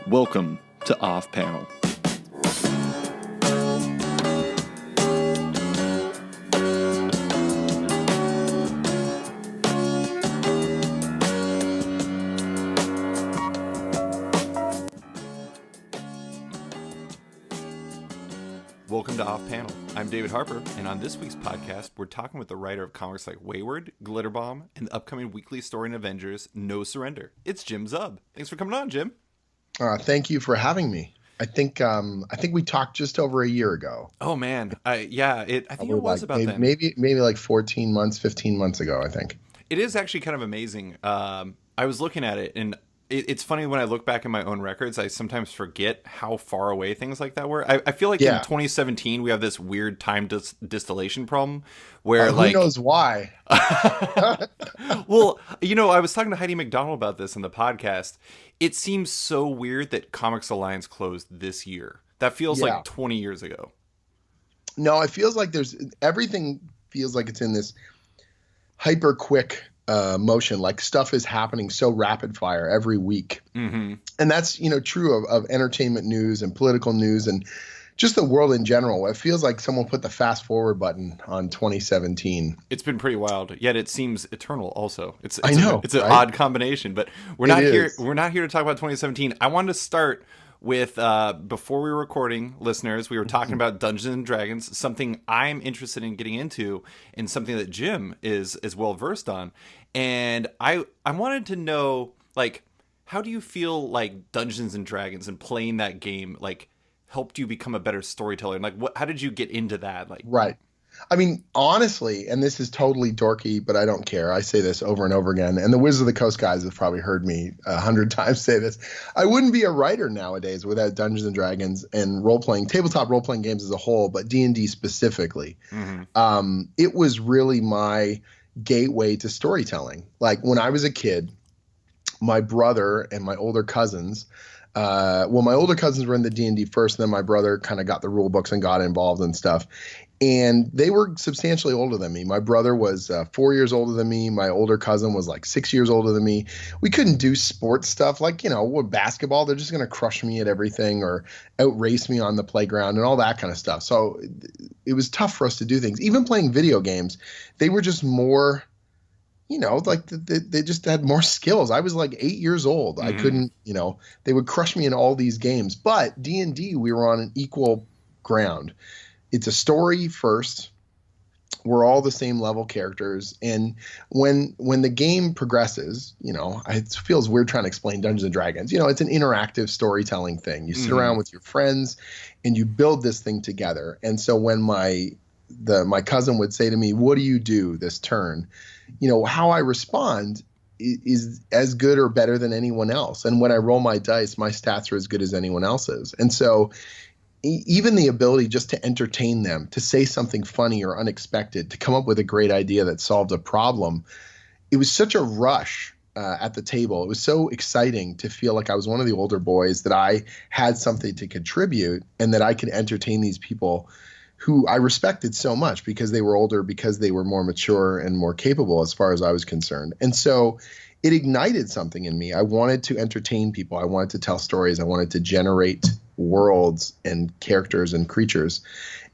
Welcome to Off Panel. Welcome to Off Panel. I'm David Harper, and on this week's podcast, we're talking with the writer of comics like Wayward, Glitterbomb, and the upcoming weekly story in Avengers, No Surrender. It's Jim Zub. Thanks for coming on, Jim. Thank you for having me. I think we talked just over a year ago. Oh man, I think it was about then. Maybe like 14 months, 15 months ago. I think it is actually kind of amazing. I was looking at it, and it's funny when I look back in my own records, I sometimes forget how far away things like that were. I feel like in 2017 we have this weird time distillation problem where who knows why. Well, I was talking to Heidi McDonald about this in the podcast. It seems so weird that Comics Alliance closed this year. That feels like 20 years ago. No, it feels like everything feels like it's in this hyper quick motion, like stuff is happening so rapid fire every week. Mm-hmm. And that's, true of entertainment news and political news and just the world in general. It feels like someone put the fast forward button on 2017. It's been pretty wild, yet it seems eternal also. It's I know, it's an odd combination, but we're not here to talk about 2017. I wanted to start with, before we were recording, listeners, we were talking about Dungeons and Dragons, something I'm interested in getting into and something that Jim is well versed on. And I wanted to know, like, how do you feel like Dungeons and Dragons and playing that game, like, helped you become a better storyteller? And, like, how did you get into that? Like, right. I mean, honestly, and this is totally dorky, but I don't care. I say this over and over again. And the Wizards of the Coast guys have probably heard me 100 times say this. I wouldn't be a writer nowadays without Dungeons and Dragons and tabletop role-playing games as a whole, but D&D specifically. Mm-hmm. It was really my gateway to storytelling. Like when I was a kid, my brother and my older cousins, my older cousins were in the D&D first, and then my brother kind of got the rule books and got involved and stuff. And they were substantially older than me. My brother was 4 years older than me. My older cousin was like 6 years older than me. We couldn't do sports stuff like, with basketball. They're just going to crush me at everything or outrace me on the playground and all that kind of stuff. So it was tough for us to do things. Even playing video games, they were just more, like they just had more skills. I was like 8 years old. Mm-hmm. I couldn't, they would crush me in all these games. But D&D, we were on an equal ground. It's a story first. We're all the same level characters. And when the game progresses, it feels weird trying to explain Dungeons and Dragons. It's an interactive storytelling thing. You sit around with your friends and you build this thing together. And so when my cousin would say to me, "What do you do this turn?" How I respond is as good or better than anyone else. And when I roll my dice, my stats are as good as anyone else's. And so even the ability just to entertain them, to say something funny or unexpected, to come up with a great idea that solved a problem, it was such a rush at the table. It was so exciting to feel like I was one of the older boys, that I had something to contribute and that I could entertain these people who I respected so much because they were older, because they were more mature and more capable as far as I was concerned. And so it ignited something in me. I wanted to entertain people. I wanted to tell stories. I wanted to generate worlds and characters and creatures.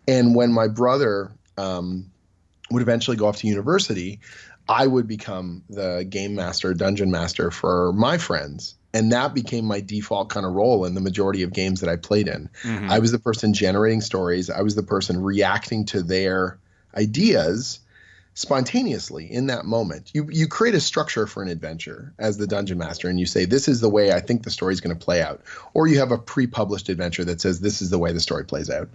And when my brother would eventually go off to university, I would become the game master, dungeon master for my friends. And that became my default kind of role in the majority of games that I played in. Mm-hmm. I was the person generating stories. I was the person reacting to their ideas spontaneously in that moment. You create a structure for an adventure as the dungeon master, and you say, this is the way I think the story is going to play out. Or you have a pre-published adventure that says this is the way the story plays out.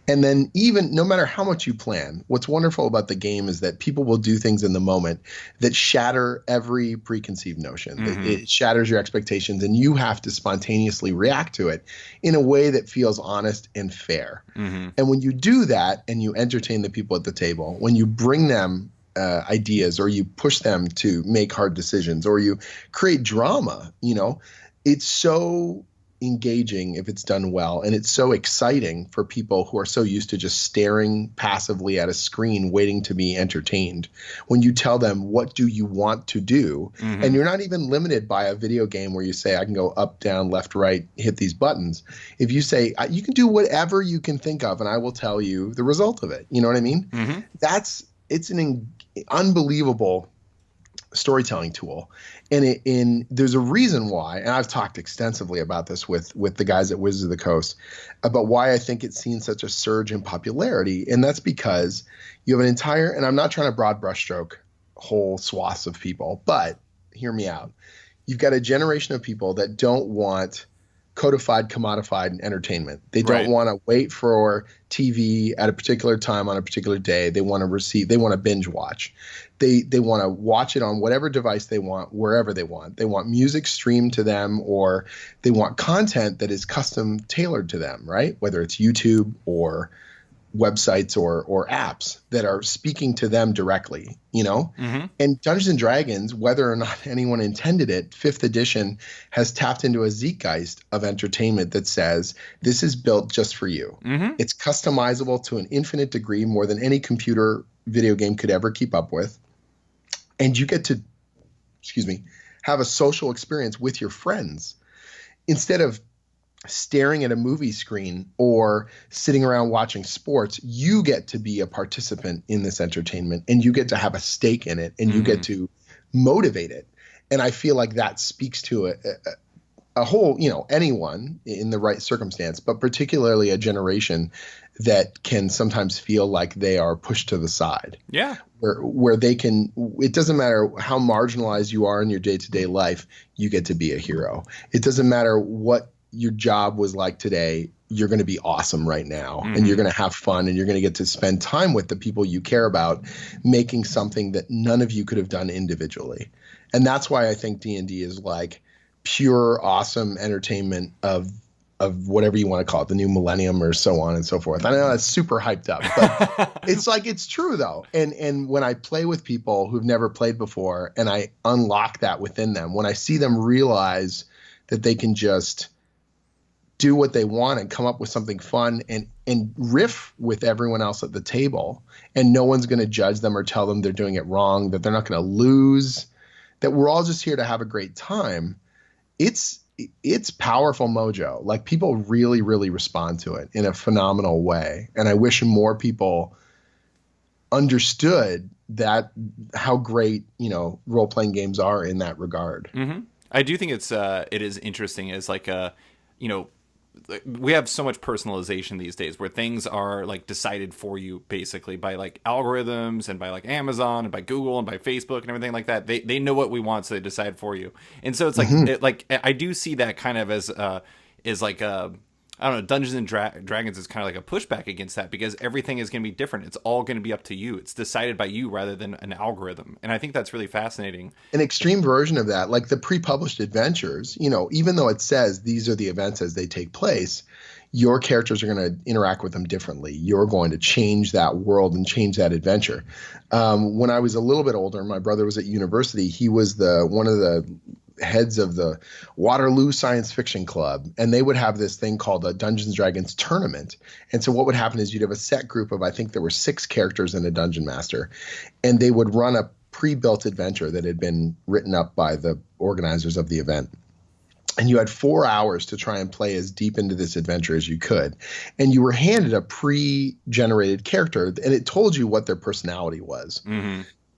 And then even no matter how much you plan, what's wonderful about the game is that people will do things in the moment that shatter every preconceived notion. Mm-hmm. It shatters your expectations, and you have to spontaneously react to it in a way that feels honest and fair. Mm-hmm. And when you do that and you entertain the people at the table, when you bring them ideas, or you push them to make hard decisions, or you create drama, it's so engaging if it's done well, and it's so exciting for people who are so used to just staring passively at a screen waiting to be entertained. When you tell them, what do you want to do? And you're not even limited by a video game where you say, I can go up, down, left, right, hit these buttons. If you say, you can do whatever you can think of and I will tell you the result of it. You know what I mean? It's an unbelievable storytelling tool. And there's a reason why, and I've talked extensively about this with the guys at Wizards of the Coast, about why I think it's seen such a surge in popularity. And that's because you have an entire, and I'm not trying to broad brushstroke whole swaths of people, but hear me out. You've got a generation of people that don't want codified, commodified entertainment. They don't want to wait for TV at a particular time on a particular day. They want to binge watch. They want to watch it on whatever device they want, wherever they want. They want music streamed to them, or they want content that is custom tailored to them, right? Whether it's YouTube or websites or apps that are speaking to them directly, you know? And Dungeons and Dragons, whether or not anyone intended it, 5th edition has tapped into a zeitgeist of entertainment that says, this is built just for you. It's customizable to an infinite degree, more than any computer video game could ever keep up with. And you get to, have a social experience with your friends instead of staring at a movie screen or sitting around watching sports. You get to be a participant in this entertainment, and you get to have a stake in it, and you get to motivate it. And I feel like that speaks to a whole, anyone in the right circumstance, but particularly a generation that can sometimes feel like they are pushed to the side. Yeah. Where they can, it doesn't matter how marginalized you are in your day-to-day life, you get to be a hero. It doesn't matter what your job was like today, you're going to be awesome right now, and you're going to have fun, and you're going to get to spend time with the people you care about, making something that none of you could have done individually. And that's why I think D&D is like pure, awesome entertainment of whatever you want to call it, the new millennium or so on and so forth. I know that's super hyped up, but it's true though. And when I play with people who've never played before, and I unlock that within them, when I see them realize that they can just do what they want and come up with something fun and riff with everyone else at the table, and no one's going to judge them or tell them they're doing it wrong, that they're not going to lose, that we're all just here to have a great time. It's powerful mojo. Like, people really, really respond to it in a phenomenal way. And I wish more people understood that, how great, role-playing games are in that regard. I do think it is interesting as like we have so much personalization these days where things are like decided for you basically by like algorithms and by like Amazon and by Google and by Facebook and everything like that. They know what we want, so they decide for you. And so it's like, I do see that kind of as like I don't know, Dungeons and Dragons is kind of like a pushback against that, because everything is going to be different. It's all going to be up to you. It's decided by you rather than an algorithm. And I think that's really fascinating. An extreme version of that, like the pre-published adventures, even though it says these are the events as they take place, your characters are going to interact with them differently. You're going to change that world and change that adventure. When I was a little bit older, my brother was at university. He was one of the heads of the Waterloo Science Fiction Club, and they would have this thing called a Dungeons and Dragons tournament. And so what would happen is you'd have a set group of, I think there were 6 characters and a dungeon master, and they would run a pre-built adventure that had been written up by the organizers of the event. And you had 4 hours to try and play as deep into this adventure as you could. And you were handed a pre-generated character, and it told you what their personality was.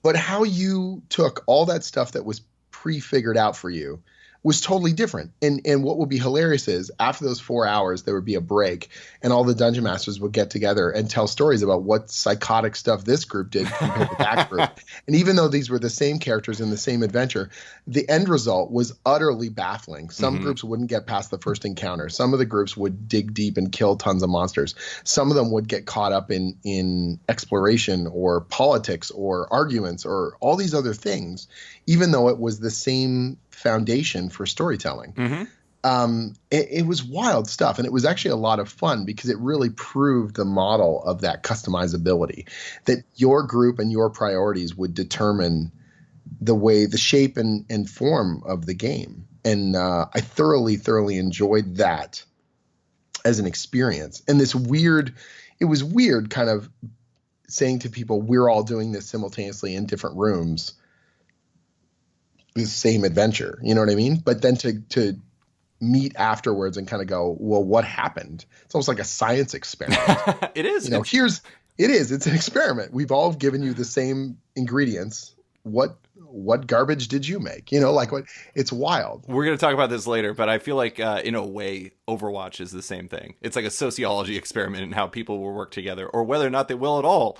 But how you took all that stuff that was pre-figured out for you was totally different. And what would be hilarious is after those 4 hours, there would be a break, and all the dungeon masters would get together and tell stories about what psychotic stuff this group did compared to that group. And even though these were the same characters in the same adventure, the end result was utterly baffling. Some groups wouldn't get past the first encounter. Some of the groups would dig deep and kill tons of monsters. Some of them would get caught up in exploration or politics or arguments or all these other things, even though it was the same foundation for storytelling. It was wild stuff, and it was actually a lot of fun because it really proved the model of that customizability, that your group and your priorities would determine the shape and form of the game. And I thoroughly enjoyed that as an experience. And it was weird kind of saying to people, we're all doing this simultaneously in different rooms, the same adventure, you know what I mean? But then to meet afterwards and kind of go, well, what happened? It's almost like a science experiment. It is. It's an experiment. We've all given you the same ingredients. What garbage did you make? It's wild. We're going to talk about this later, but I feel like in a way, Overwatch is the same thing. It's like a sociology experiment in how people will work together or whether or not they will at all.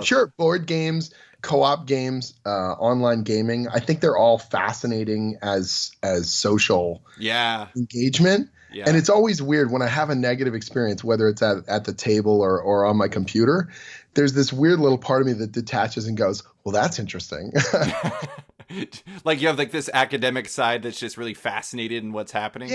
Sure. Board games, co-op games, online gaming. I think they're all fascinating as social engagement. Yeah. And it's always weird when I have a negative experience, whether it's at the table or on my computer, there's this weird little part of me that detaches and goes, well, that's interesting. Like you have like this academic side that's just really fascinated in what's happening.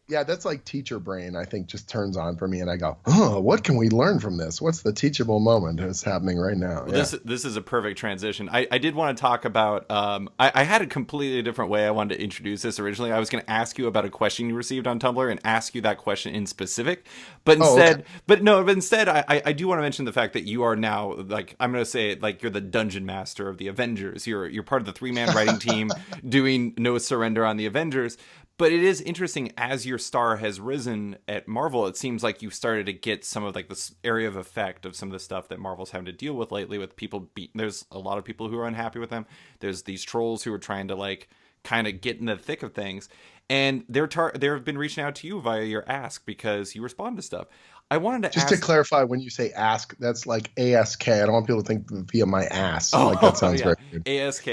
Yeah, that's like teacher brain, I think, just turns on for me. And I go, oh, what can we learn from this? What's the teachable moment that's happening right now? Well, this is a perfect transition. I did want to talk about, I had a completely different way I wanted to introduce this originally. I was going to ask you about a question you received on Tumblr and ask you that question in specific. But instead, I do want to mention the fact that you are now, like, I'm going to say it, like you're the dungeon master of the Avengers. You're part of the 3-man writing team doing No Surrender on the Avengers. But it is interesting, as your star has risen at Marvel, it seems like you've started to get some of like this area of effect of some of the stuff that Marvel's having to deal with lately with people. There's a lot of people who are unhappy with them. There's these trolls who are trying to like kind of get in the thick of things. And they've been reaching out to you via your ask because you respond to stuff. I wanted to just to clarify, when you say ask, that's like ASK. I don't want people to think via my ass. Like that sounds very good. ASK.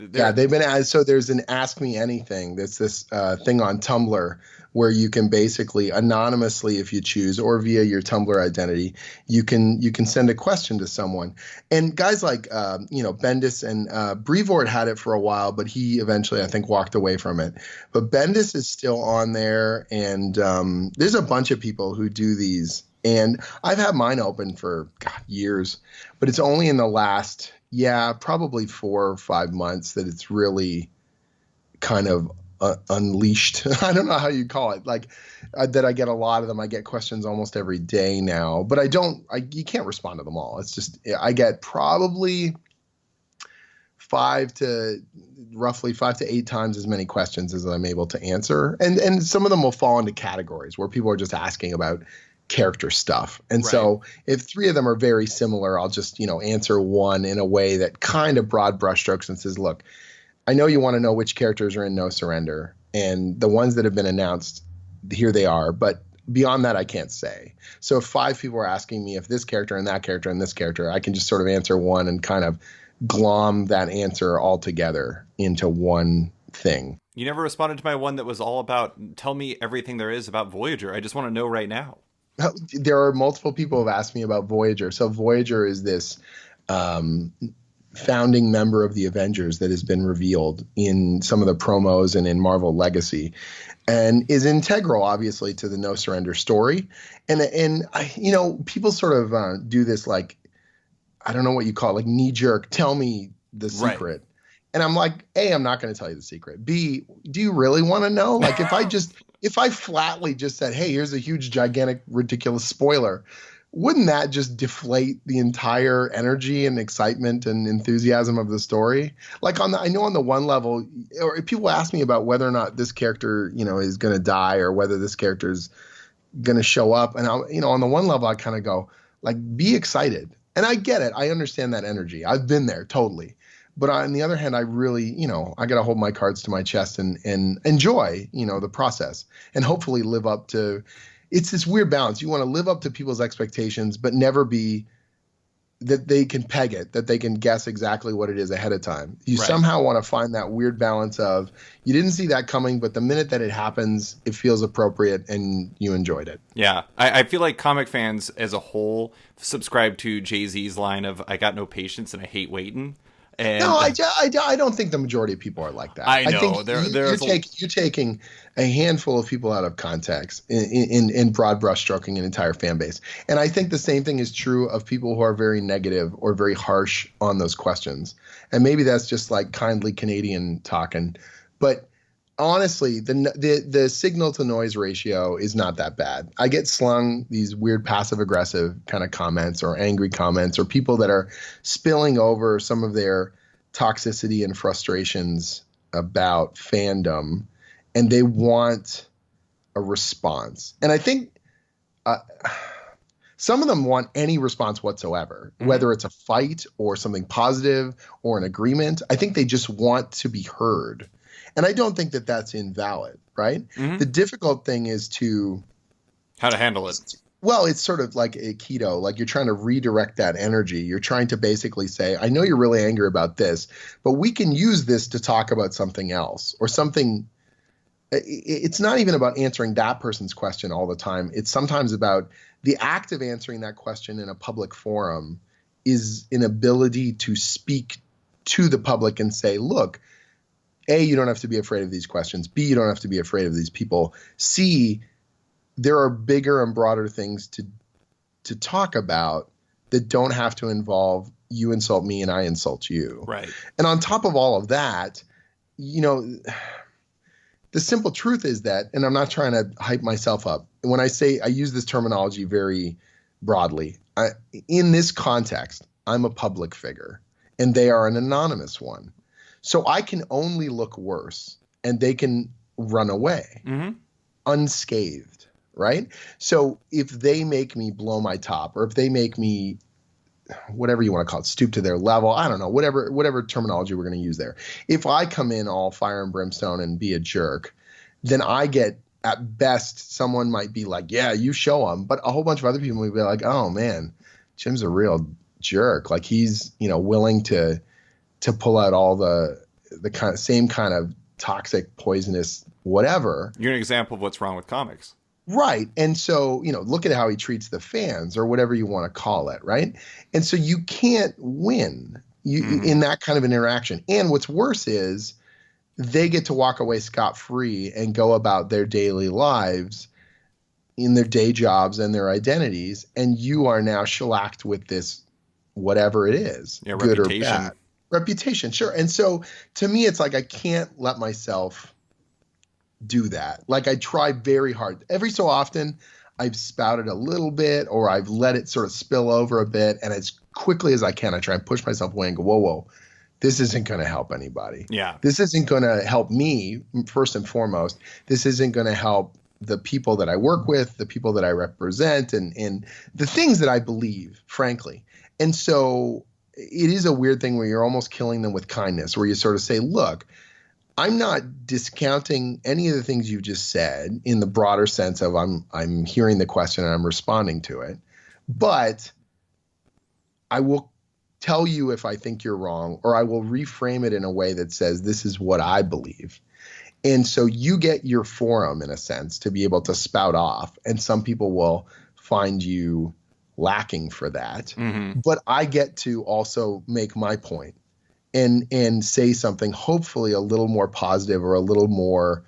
They've been so there's an Ask Me Anything. That's this thing on Tumblr where you can basically anonymously, if you choose, or via your Tumblr identity, you can send a question to someone. And guys like Bendis and Brevoort had it for a while, but he eventually I think walked away from it. But Bendis is still on there, and there's a bunch of people who do these. And I've had mine open for years, but it's only in the last probably 4 or 5 months that it's really kind of unleashed. I don't know how you call it. Like that I get a lot of them. I get questions almost every day now, but you can't respond to them all. It's just, I get probably roughly 5 to 8 times as many questions as I'm able to answer. And some of them will fall into categories where people are just asking about character stuff. And so if 3 of them are very similar, I'll just, answer one in a way that kind of broad brushstrokes and says, look, I know you want to know which characters are in No Surrender, and the ones that have been announced, here they are. But beyond that, I can't say. So if 5 people are asking me if this character and that character and this character, I can just sort of answer one and kind of glom that answer all together into one thing. You never responded to my one that was all about, tell me everything there is about Voyager. I just want to know right now. There are multiple people who have asked me about Voyager. So Voyager is this founding member of the Avengers that has been revealed in some of the promos and in Marvel Legacy, and is integral, obviously, to the No Surrender story. And people sort of do this, like, I don't know what you call it, like knee jerk, tell me the secret. Right. And I'm like, A, I'm not going to tell you the secret. B, do you really want to know? Like if I flatly just said, hey, here's a huge, gigantic, ridiculous spoiler, wouldn't that just deflate the entire energy and excitement and enthusiasm of the story? Like I know on the one level, or if people ask me about whether or not this character, is going to die or whether this character is going to show up. And on the one level, I kind of go like, be excited. And I get it. I understand that energy. I've been there totally. But on the other hand, I really, I got to hold my cards to my chest and enjoy, the process and hopefully live up to. It's this weird balance. You want to live up to people's expectations, but never be that they can peg it, that they can guess exactly what it is ahead of time. You somehow want to find that weird balance of you didn't see that coming, but the minute that it happens, it feels appropriate and you enjoyed it. Yeah. I feel like comic fans as a whole subscribe to Jay-Z's line of I got no patience and I hate waiting. And no, I don't think the majority of people are like that. I know. You're taking a handful of people out of context in broad brushstroking an entire fan base. And I think the same thing is true of people who are very negative or very harsh on those questions. And maybe that's just like kindly Canadian talking, but honestly, the signal to noise ratio is not that bad. I get slung these weird passive aggressive kind of comments or angry comments or people that are spilling over some of their toxicity and frustrations about fandom, and they want a response. And I think some of them want any response whatsoever, whether it's a fight or something positive or an agreement. I think they just want to be heard. And I don't think that that's invalid, right? The difficult thing is how to handle it. Well, it's sort of like a keto, like you're trying to redirect that energy. You're trying to basically say, I know you're really angry about this, but we can use this to talk about something else or something. It's not even about answering that person's question all the time. It's sometimes about the act of answering that question in a public forum is an ability to speak to the public and say, look, A, you don't have to be afraid of these questions. B, you don't have to be afraid of these people. C, there are bigger and broader things to talk about that don't have to involve you insult me and I insult you. Right. And on top of all of that, you know, the simple truth is that, and I'm not trying to hype myself up. When I say I use this terminology very broadly, in this context, I'm a public figure and they are an anonymous one. So I can only look worse and they can run away unscathed, right? So if they make me blow my top or if they make me, whatever you want to call it, stoop to their level, I don't know, whatever terminology we're going to use there. If I come in all fire and brimstone and be a jerk, then I get, at best, someone might be like, yeah, you show him. But a whole bunch of other people will be like, oh man, Jim's a real jerk. Like he's, willing to pull out all the same kind of toxic, poisonous, whatever. You're an example of what's wrong with comics. Right. And so, look at how he treats the fans or whatever you want to call it. Right. And so you can't win in that kind of an interaction. And what's worse is they get to walk away scot-free and go about their daily lives in their day jobs and their identities. And you are now shellacked with this, whatever it is, good or bad. Reputation. Sure. And so to me, it's like, I can't let myself do that. Like I try very hard. Every so often I've spouted a little bit or I've let it sort of spill over a bit. And as quickly as I can, I try and push myself away and go, whoa, this isn't going to help anybody. Yeah. This isn't going to help me first and foremost. This isn't going to help the people that I work with, the people that I represent and the things that I believe, frankly. And so it is a weird thing where you're almost killing them with kindness, where you sort of say, look, I'm not discounting any of the things you just said in the broader sense of I'm hearing the question and I'm responding to it, but I will tell you if I think you're wrong, or I will reframe it in a way that says this is what I believe. And so you get your forum in a sense to be able to spout off, and some people will find you lacking for that, but I get to also make my point and say something hopefully a little more positive or a little more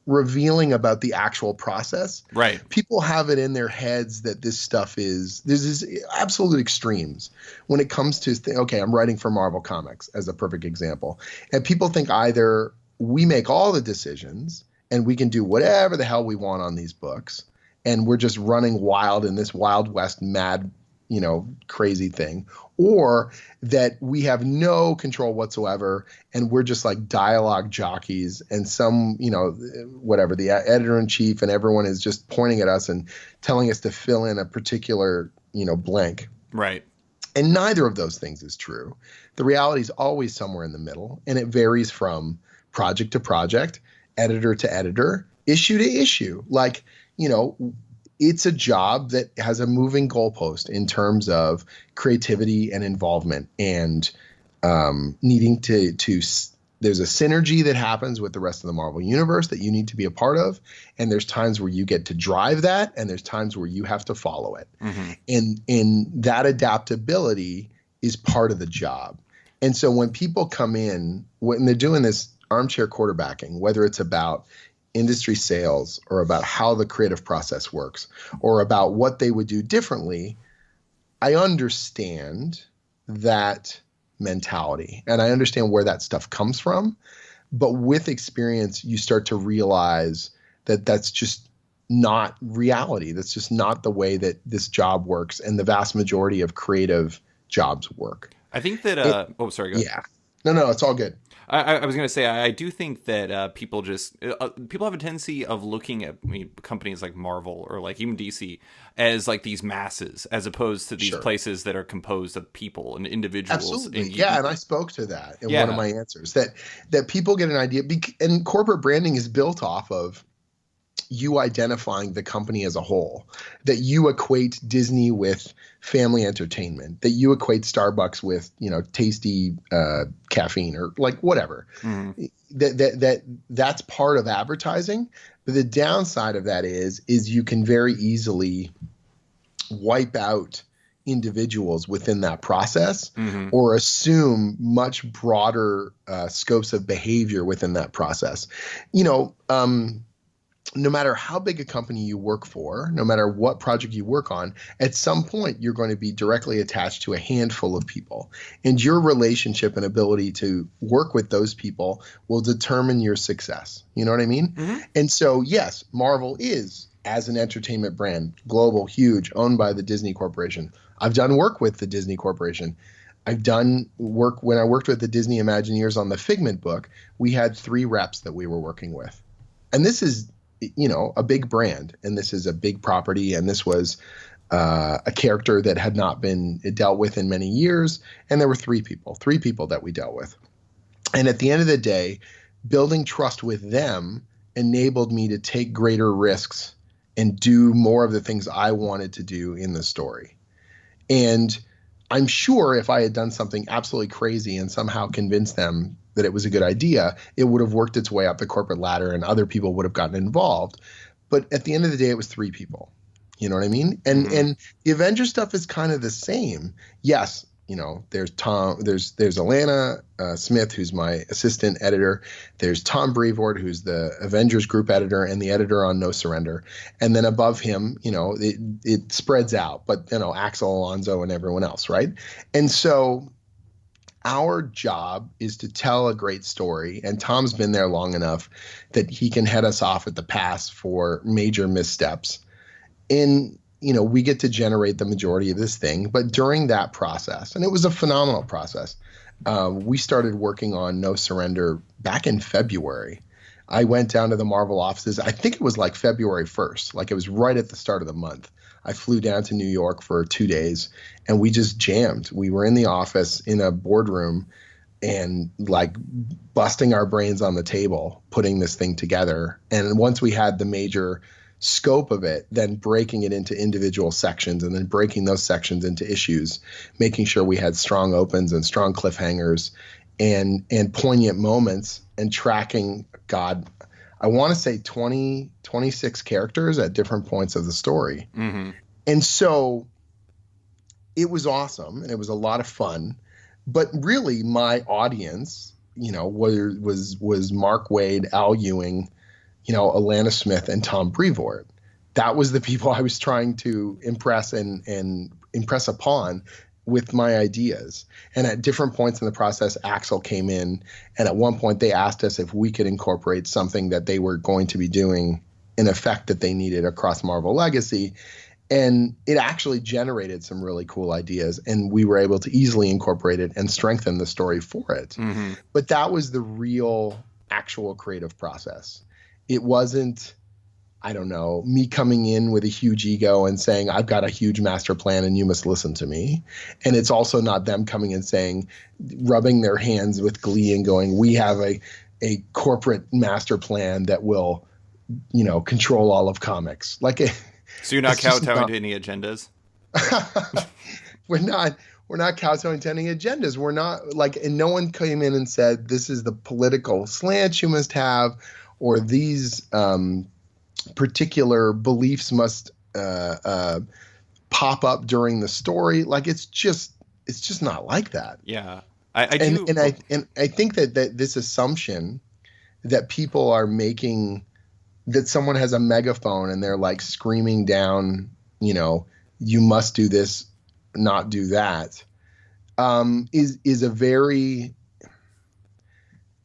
revealing about the actual process. Right. People have it in their heads that this stuff there's this absolute extremes when it comes to, okay, I'm writing for Marvel Comics as a perfect example. And people think either we make all the decisions and we can do whatever the hell we want on these books, and we're just running wild in this Wild West mad, crazy thing, or that we have no control whatsoever and we're just like dialogue jockeys and some, whatever, the editor-in-chief and everyone is just pointing at us and telling us to fill in a particular, blank. Right. And neither of those things is true. The reality is always somewhere in the middle, and it varies from project to project, editor to editor, issue to issue. Like, it's a job that has a moving goalpost in terms of creativity and involvement and needing to there's a synergy that happens with the rest of the Marvel universe that you need to be a part of. And there's times where you get to drive that, and there's times where you have to follow it. And that adaptability is part of the job. And so when people come in, when they're doing this armchair quarterbacking, whether it's about industry sales or about how the creative process works or about what they would do differently, I understand that mentality. And I understand where that stuff comes from. But with experience, you start to realize that that's just not reality. That's just not the way that this job works. And the vast majority of creative jobs work. I think that, oh, sorry, go ahead. Yeah. No, it's all good. I was going to say, I do think that people have a tendency of looking at companies like Marvel or like even DC as like these masses, as opposed to these places that are composed of people and individuals. Absolutely. And I spoke to that in one of my answers, that people get an idea, and corporate branding is built off of you identifying the company as a whole, that you equate Disney with family entertainment, that you equate Starbucks with, tasty caffeine or like whatever. Mm-hmm. That's part of advertising. But the downside of that is you can very easily wipe out individuals within that process, mm-hmm. or assume much broader scopes of behavior within that process. No matter how big a company you work for, no matter what project you work on, at some point you're going to be directly attached to a handful of people. And your relationship and ability to work with those people will determine your success. You know what I mean? Mm-hmm. And so, yes, Marvel is, as an entertainment brand, global, huge, owned by the Disney Corporation. I've done work with the Disney Corporation. I've done work when I worked with the Disney Imagineers on the Figment book. We had 3 reps that we were working with. And this is a big brand, and this is a big property, and this was a character that had not been dealt with in many years, and there were 3 people that we dealt with. And at the end of the day, building trust with them enabled me to take greater risks and do more of the things I wanted to do in the story. And I'm sure if I had done something absolutely crazy and somehow convinced them that it was a good idea, it would have worked its way up the corporate ladder and other people would have gotten involved. But at the end of the day, it was 3 people. You know what I mean? And mm-hmm. and the Avengers stuff is kind of the same. Yes, there's Alana Smith, who's my assistant editor. There's Tom Brevoort, who's the Avengers group editor and the editor on No Surrender. And then above him, it spreads out, but Axel Alonso and everyone else, right? And so our job is to tell a great story, and Tom's been there long enough that he can head us off at the pass for major missteps. And we get to generate the majority of this thing. But during that process, and it was a phenomenal process, we started working on No Surrender back in February. I went down to the Marvel offices. I think it was like February 1st. Like it was right at the start of the month. I flew down to New York for 2 days, and we just jammed. We were in the office in a boardroom and like busting our brains on the table, putting this thing together. And once we had the major scope of it, then breaking it into individual sections and then breaking those sections into issues, making sure we had strong opens and strong cliffhangers and poignant moments, and tracking, I want to say 26 characters at different points of the story. Mm-hmm. And so it was awesome and it was a lot of fun. But really my audience, was Mark Waid, Al Ewing, Alana Smith, and Tom Brevoort. That was the people I was trying to impress and impress upon with my ideas. And at different points in the process, Axel came in, and at one point they asked us if we could incorporate something that they were going to be doing, an effect that they needed across Marvel Legacy. And it actually generated some really cool ideas, and we were able to easily incorporate it and strengthen the story for it. Mm-hmm. But that was the real, actual creative process. It wasn't, me coming in with a huge ego and saying, I've got a huge master plan and you must listen to me. And it's also not them coming and saying, rubbing their hands with glee and going, we have a corporate master plan that will, control all of comics. So you're not kowtowing to any agendas? We're not kowtowing to any agendas. We're not and no one came in and said, this is the political slant you must have, or these particular beliefs must pop up during the story. It's just not like that. Yeah, I think that this assumption that people are making, that someone has a megaphone and they're screaming down, you must do this, not do that. is a very,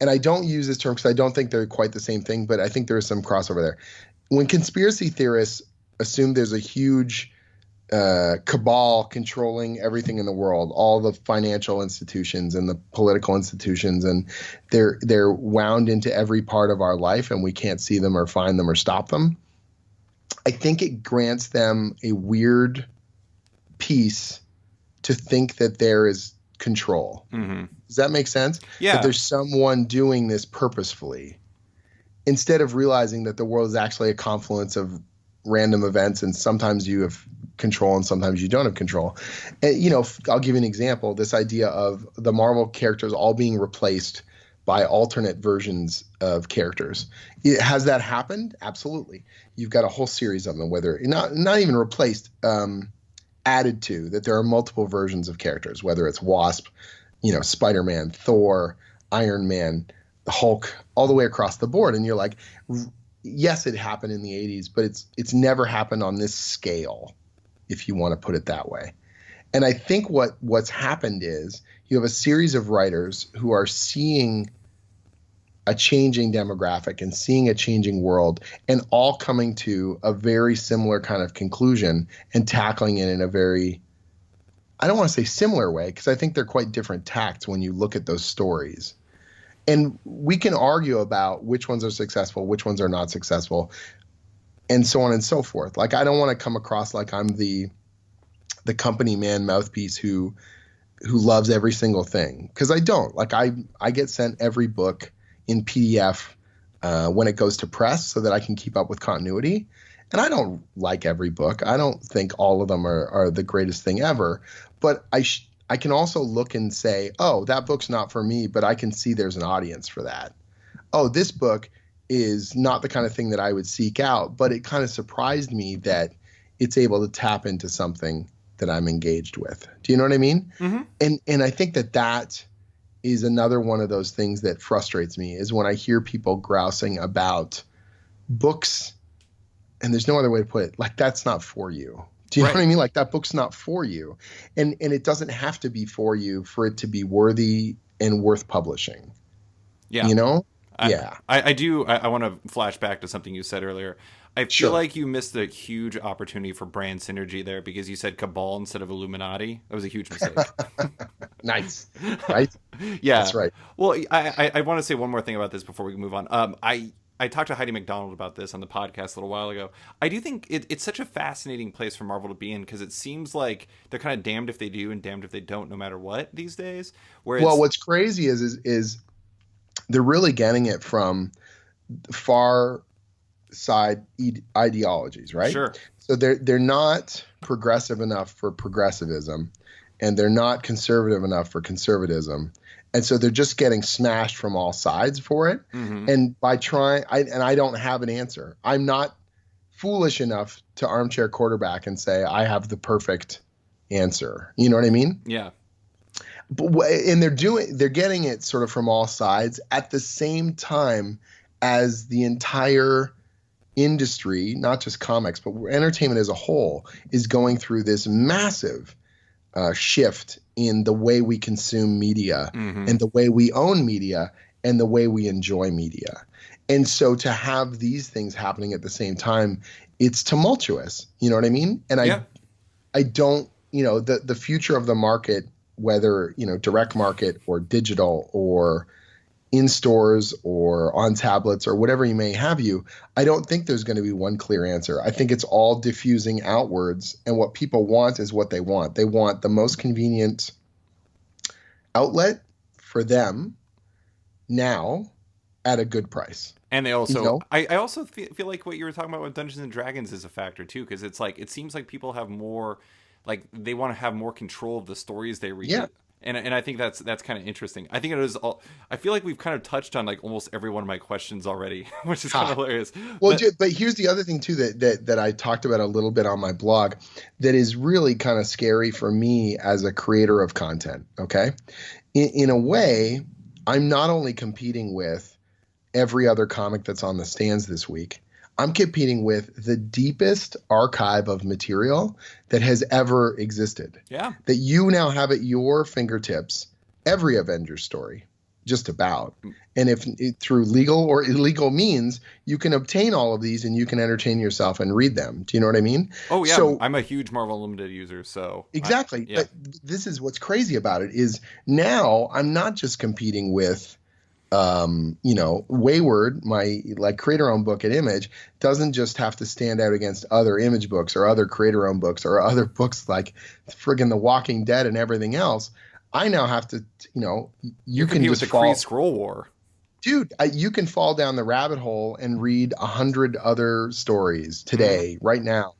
and I don't use this term because I don't think they're quite the same thing, but I think there is some crossover there. When conspiracy theorists assume there's a huge cabal controlling everything in the world, all the financial institutions and the political institutions, and they're wound into every part of our life, and we can't see them or find them or stop them. I think it grants them a weird peace to think that there is control. Mm-hmm. Does that make sense? Yeah. That there's someone doing this purposefully, instead of realizing that the world is actually a confluence of random events, and sometimes you have control and sometimes you don't have control. And, I'll give you an example. This idea of the Marvel characters all being replaced by alternate versions of characters. Has that happened? Absolutely. You've got a whole series of them, whether not even replaced, added to, that there are multiple versions of characters, whether it's Wasp, Spider-Man, Thor, Iron Man, the Hulk, all the way across the board. And you're like, yes, it happened in the 80s, but it's never happened on this scale, if you want to put it that way. And I think what's happened is you have a series of writers who are seeing a changing demographic and seeing a changing world, and all coming to a very similar kind of conclusion and tackling it in a very, I don't want to say similar way, because I think they're quite different tacts when you look at those stories. And we can argue about which ones are successful, which ones are not successful, and so on and so forth. Like, I don't want to come across like I'm the company man mouthpiece who loves every single thing, because I don't. Like, I get sent every book in PDF when it goes to press so that I can keep up with continuity. And I don't like every book. I don't think all of them are the greatest thing ever. But I can also look and say, oh, that book's not for me, but I can see there's an audience for that. Oh, this book is not the kind of thing that I would seek out, but it kind of surprised me that it's able to tap into something that I'm engaged with. Do you know what I mean? Mm-hmm. And I think that is another one of those things that frustrates me, is when I hear people grousing about books, and there's no other way to put it, like, that's not for you. Do you know what I mean? Like, that book's not for you. And it doesn't have to be for you for it to be worthy and worth publishing. Yeah. I do. I want to flash back to something you said earlier. I feel like you missed a huge opportunity for brand synergy there, because you said cabal instead of Illuminati. That was a huge mistake. Nice. Right? Yeah. That's right. Well, I want to say one more thing about this before we move on. I talked to Heidi McDonald about this on the podcast a little while ago. I do think it's such a fascinating place for Marvel to be in, because it seems like they're kind of damned if they do and damned if they don't, no matter what, these days. Well, what's crazy is they're really getting it from far side ideologies, right? Sure. So they're not progressive enough for progressivism, and they're not conservative enough for conservatism. And so they're just getting smashed from all sides for it. Mm-hmm. And by trying, I don't have an answer. I'm not foolish enough to armchair quarterback and say I have the perfect answer. You know what I mean? Yeah. And they're getting it sort of from all sides at the same time as the entire industry, not just comics, but entertainment as a whole, is going through this massive shift in the way we consume media, mm-hmm. and the way we own media, and the way we enjoy media. And so to have these things happening at the same time, it's tumultuous. You know what I mean? And I don't, the future of the market, whether, direct market or digital or in stores or on tablets or whatever you may have I don't think there's going to be one clear answer. I think it's all diffusing outwards, and what people want is what they want. They want the most convenient outlet for them now at a good price. And they also, I also feel like what you were talking about with Dungeons and Dragons is a factor too, because it's like, it seems like people have more, like, they want to have more control of the stories they read. Yeah. And I think that's kind of interesting. I think it is all. I feel like we've kind of touched on like almost every one of my questions already, which is kind of hilarious. Well, but here's the other thing too that I talked about a little bit on my blog, that is really kind of scary for me as a creator of content. Okay, in a way, I'm not only competing with every other comic that's on the stands this week. I'm competing with the deepest archive of material that has ever existed. Yeah. That you now have at your fingertips every Avengers story, just about. And if through legal or illegal means, you can obtain all of these and you can entertain yourself and read them. Do you know what I mean? Oh yeah, So I'm a huge Marvel Unlimited user, so exactly. yeah. But this is what's crazy about it is now I'm not just competing with Wayward, my like creator-owned book at Image, doesn't just have to stand out against other Image books or other creator-owned books or other books like friggin' The Walking Dead and everything else. I now have to, you can with the Kree Scroll War. Dude, you can fall down the rabbit hole and read 100 other stories today, right now.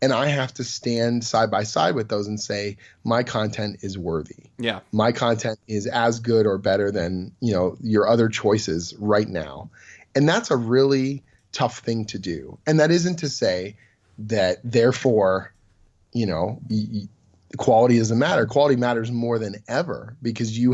And I have to stand side by side with those and say, my content is worthy. Yeah. My content is as good or better than, your other choices right now. And that's a really tough thing to do. And that isn't to say that therefore, quality doesn't matter. Quality matters more than ever because you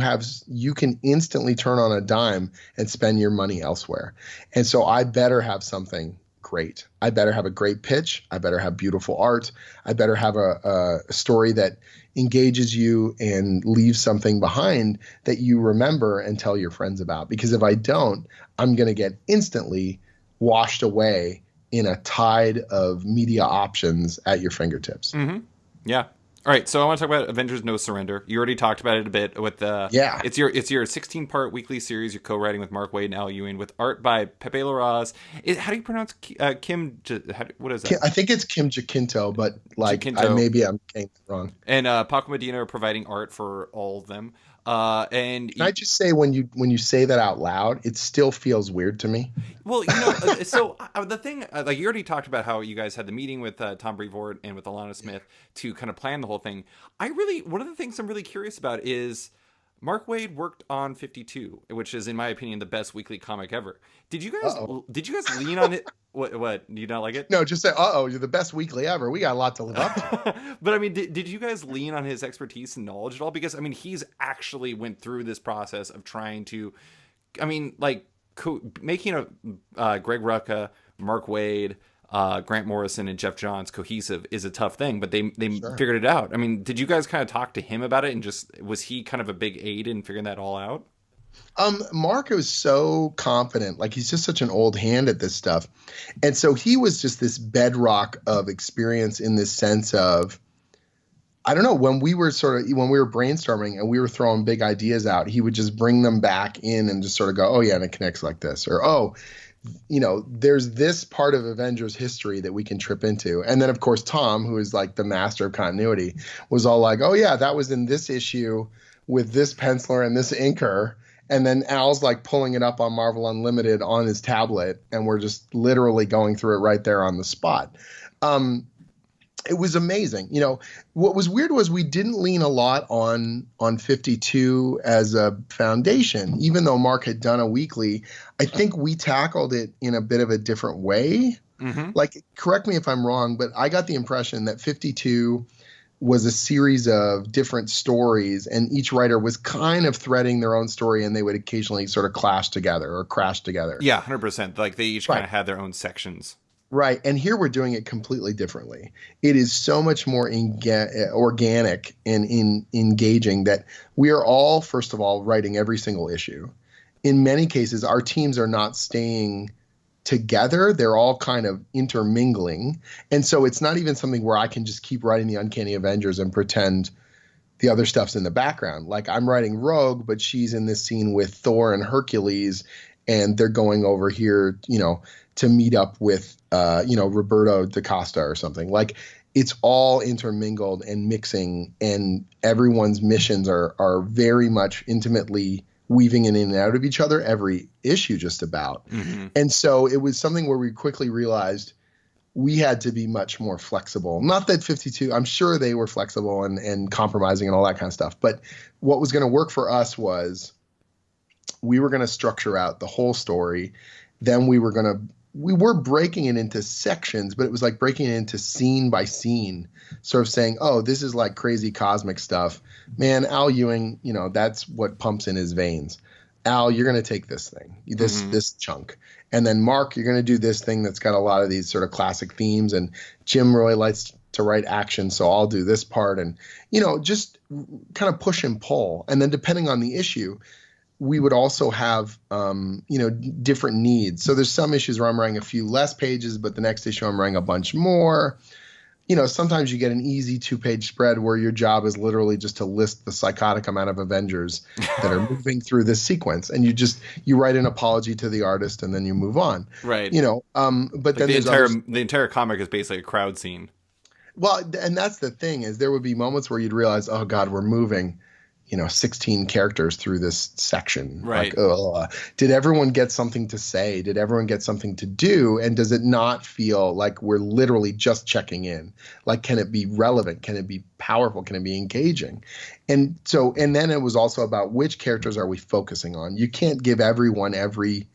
can instantly turn on a dime and spend your money elsewhere. And so I better have something great. I better have a great pitch. I better have beautiful art. I better have a story that engages you and leaves something behind that you remember and tell your friends about. Because if I don't, I'm going to get instantly washed away in a tide of media options at your fingertips. Mm-hmm. Yeah. All right, so I want to talk about Avengers: No Surrender. You already talked about it a bit with the It's your 16-part weekly series you're co-writing with Mark Waid and Al Ewing with art by Pepe Larraz. How do you pronounce Kim? What is that? I think it's Kim Jacinto, but maybe I'm getting it wrong. And Paco Medina are providing art for all of them. And can I just say when you say that out loud, it still feels weird to me. Well, so the thing, like you already talked about how you guys had the meeting with Tom Brevoort and with Alana Smith to kind of plan the whole thing. One of the things I'm really curious about is Mark Waid worked on 52, which is, in my opinion, the best weekly comic ever. Did you guys lean on it? What? Do you not like it? No, just say, you're the best weekly ever. We got a lot to live up to. But I mean, did you guys lean on his expertise and knowledge at all? Because I mean, he's actually went through this process of trying to, making a Greg Rucka, Mark Waid, Grant Morrison, and Jeff Johns cohesive is a tough thing, but they sure figured it out. I mean, did you guys kind of talk to him about it, and was he kind of a big aid in figuring that all out? Mark was so confident, like he's just such an old hand at this stuff. And so he was just this bedrock of experience in this sense of, I don't know, when we were brainstorming and we were throwing big ideas out, he would just bring them back in and just sort of go, oh yeah, and it connects like this, or there's this part of Avengers history that we can trip into. And then of course, Tom, who is like the master of continuity, was all like, oh yeah, that was in this issue with this penciler and this inker. And then Al's like pulling it up on Marvel Unlimited on his tablet, and we're just literally going through it right there on the spot. It was amazing. What was weird was we didn't lean a lot on 52 as a foundation, even though Mark had done a weekly. I think we tackled it in a bit of a different way. Mm-hmm. Like, correct me if I'm wrong, but I got the impression that 52 was a series of different stories, and each writer was kind of threading their own story, and they would occasionally sort of clash together or crash together. Yeah, 100%. Like they each kind of had their own sections. Right. And here we're doing it completely differently. It is so much more organic and engaging that we are all, first of all, writing every single issue. In many cases, our teams are not staying together. They're all kind of intermingling. And so it's not even something where I can just keep writing the Uncanny Avengers and pretend the other stuff's in the background. Like I'm writing Rogue, but she's in this scene with Thor and Hercules, and they're going over here, to meet up with, Roberto da Costa or something. Like it's all intermingled and mixing, and everyone's missions are very much intimately weaving in and out of each other every issue just about. Mm-hmm. And so it was something where we quickly realized we had to be much more flexible. Not that 52, I'm sure they were flexible and compromising and all that kind of stuff. But what was going to work for us was we were going to structure out the whole story. Then we were breaking it into sections, but it was like breaking it into scene by scene, sort of saying, oh, this is like crazy cosmic stuff. Man, Al Ewing, that's what pumps in his veins. Al, you're going to take this thing, this chunk. And then Mark, you're going to do this thing that's got a lot of these sort of classic themes. And Jim really likes to write action, so I'll do this part. And, just kind of push and pull. And then depending on the issue, we would also have, different needs. So there's some issues where I'm writing a few less pages, but the next issue I'm writing a bunch more. Sometimes you get an easy 2-page spread where your job is literally just to list the psychotic amount of Avengers that are moving through this sequence. And you write an apology to the artist and then you move on. Right. But then the entire comic is basically a crowd scene. Well, and that's the thing is there would be moments where you'd realize, oh God, we're moving 16 characters through this section. Right. Like, did everyone get something to say? Did everyone get something to do? And does it not feel like we're literally just checking in? Like, can it be relevant? Can it be powerful? Can it be engaging? And then it was also about which characters are we focusing on? You can't give everyone every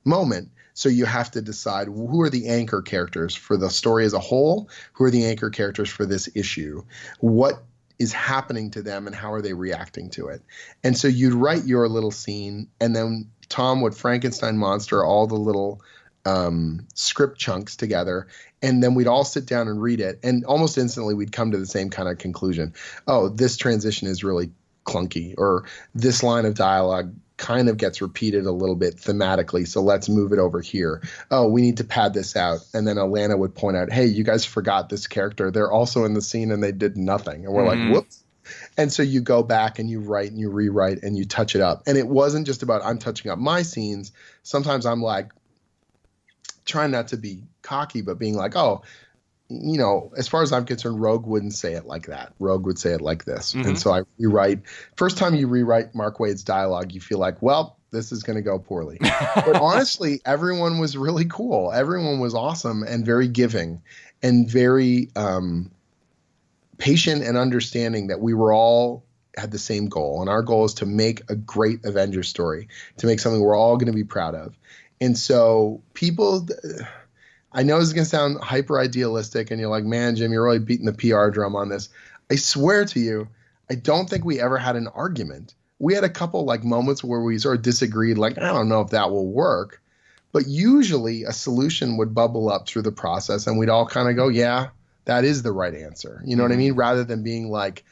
moment. So you have to decide who are the anchor characters for the story as a whole? Who are the anchor characters for this issue? What is happening to them and how are they reacting to it? And so you'd write your little scene and then Tom would Frankenstein monster all the little script chunks together. And then we'd all sit down and read it. And almost instantly we'd come to the same kind of conclusion. Oh, this transition is really clunky, or this line of dialogue kind of gets repeated a little bit thematically, so let's move it over here. Oh, we need to pad this out. And then Alana would point out, hey, you guys forgot this character. They're also in the scene and they did nothing. And we're like, whoops. And so you go back and you write and you rewrite and you touch it up. And it wasn't just about I'm touching up my scenes. Sometimes I'm like trying not to be cocky, but being like, oh, as far as I'm concerned, Rogue wouldn't say it like that. Rogue would say it like this. And so I rewrite. First time you rewrite Mark Waid's dialogue, you feel like, well, this is going to go poorly. But honestly, everyone was really cool. Everyone was awesome and very giving and very patient and understanding that we were all had the same goal. And our goal is to make a great Avengers story, to make something we're all going to be proud of. And so people... I know this is going to sound hyper idealistic and you're like, man, Jim, you're really beating the PR drum on this. I swear to you, I don't think we ever had an argument. We had a couple like moments where we sort of disagreed, like, I don't know if that will work. But usually a solution would bubble up through the process and we'd all kind of go, yeah, that is the right answer. You know what I mean? Rather than being like,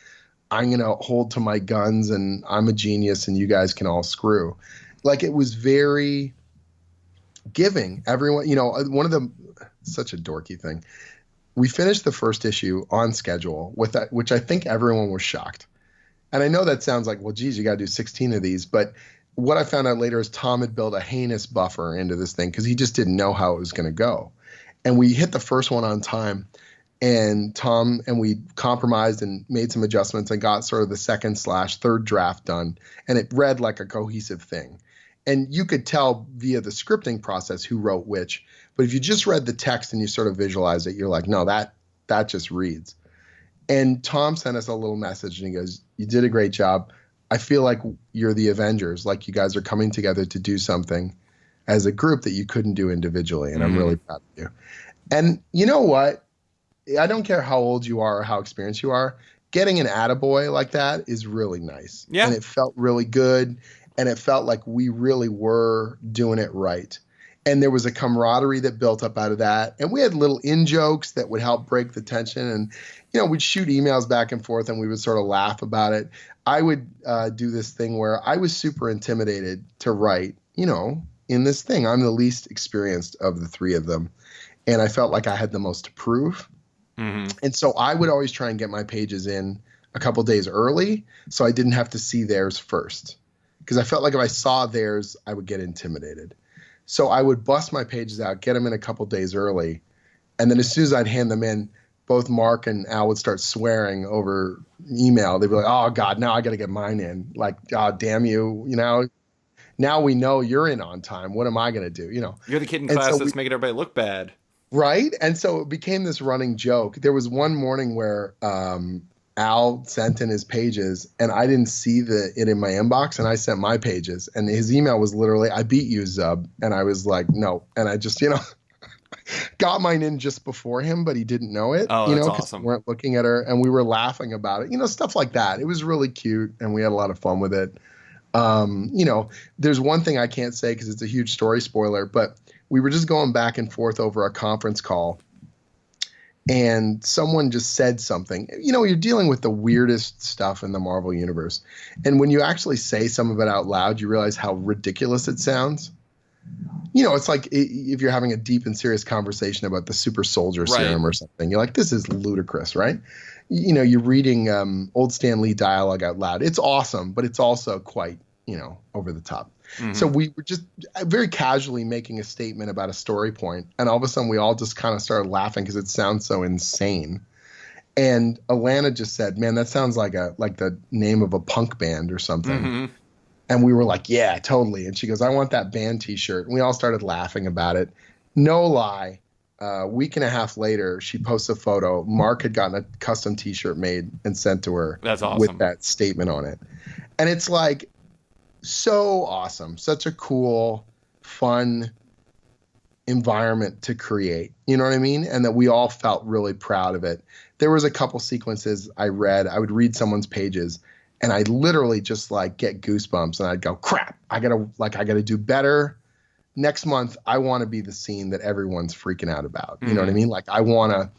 I'm going to hold to my guns and I'm a genius and you guys can all screw. Like it was very giving. Everyone, one of the such a dorky thing. We finished the first issue on schedule with that, which I think everyone was shocked. And I know that sounds like, well, geez, you got to do 16 of these. But what I found out later is Tom had built a heinous buffer into this thing because he just didn't know how it was going to go. And we hit the first one on time. And Tom and we compromised and made some adjustments and got sort of the second/third draft done. And it read like a cohesive thing. And you could tell via the scripting process who wrote which. But if you just read the text and you sort of visualize it, you're like, no, that just reads. And Tom sent us a little message and he goes, you did a great job. I feel like you're the Avengers, like you guys are coming together to do something as a group that you couldn't do individually. And I'm really proud of you. And you know what? I don't care how old you are or how experienced you are. Getting an attaboy like that is really nice. Yeah. And it felt really good. And it felt like we really were doing it right. And there was a camaraderie that built up out of that. And we had little in-jokes that would help break the tension. And, we'd shoot emails back and forth and we would sort of laugh about it. I would do this thing where I was super intimidated to write, in this thing. I'm the least experienced of the three of them. And I felt like I had the most to prove. And so I would always try and get my pages in a couple days early so I didn't have to see theirs first. Because I felt like if I saw theirs, I would get intimidated. So I would bust my pages out, get them in a couple days early. And then as soon as I'd hand them in, both Mark and Al would start swearing over email. They'd be like, oh, God, now I got to get mine in. Like, oh, damn you. Now we know you're in on time. What am I going to do? You're the kid in class that's making everybody look bad. Right. And so it became this running joke. There was one morning where Al sent in his pages and I didn't see it in my inbox and I sent my pages and his email was literally, I beat you, Zub. And I was like, no. And I just, got mine in just before him, but he didn't know it, that's awesome. We weren't looking at her and we were laughing about it, stuff like that. It was really cute and we had a lot of fun with it. You know, there's one thing I can't say because it's a huge story spoiler, but we were just going back and forth over a conference call, and someone just said something. You know, you're dealing with the weirdest stuff in the Marvel universe. And when you actually say some of it out loud, you realize how ridiculous it sounds. You know, it's like if you're having a deep and serious conversation about the super soldier serum or something, you're like, this is ludicrous, right? You know, you're reading old Stan Lee dialogue out loud. It's awesome, but it's also quite, you know, over the top. Mm-hmm. So we were just very casually making a statement about a story point, and all of a sudden we all just kind of started laughing because it sounds so insane. And Alana just said, "Man, that sounds like the name of a punk band or something." Mm-hmm. And we were like, "Yeah, totally." And she goes, "I want that band T-shirt." And we all started laughing about it. No lie. A week and a half later, she posts a photo. Mark had gotten a custom T-shirt made and sent to her. That's awesome. With that statement on it. And it's like, so awesome. Such a cool, fun environment to create. You know what I mean? And that we all felt really proud of it. There was a couple sequences I would read someone's pages, and I'd literally just like get goosebumps, and I'd go, crap, I gotta do better. Next month, I want to be the scene that everyone's freaking out about. You know what I mean? Like, I want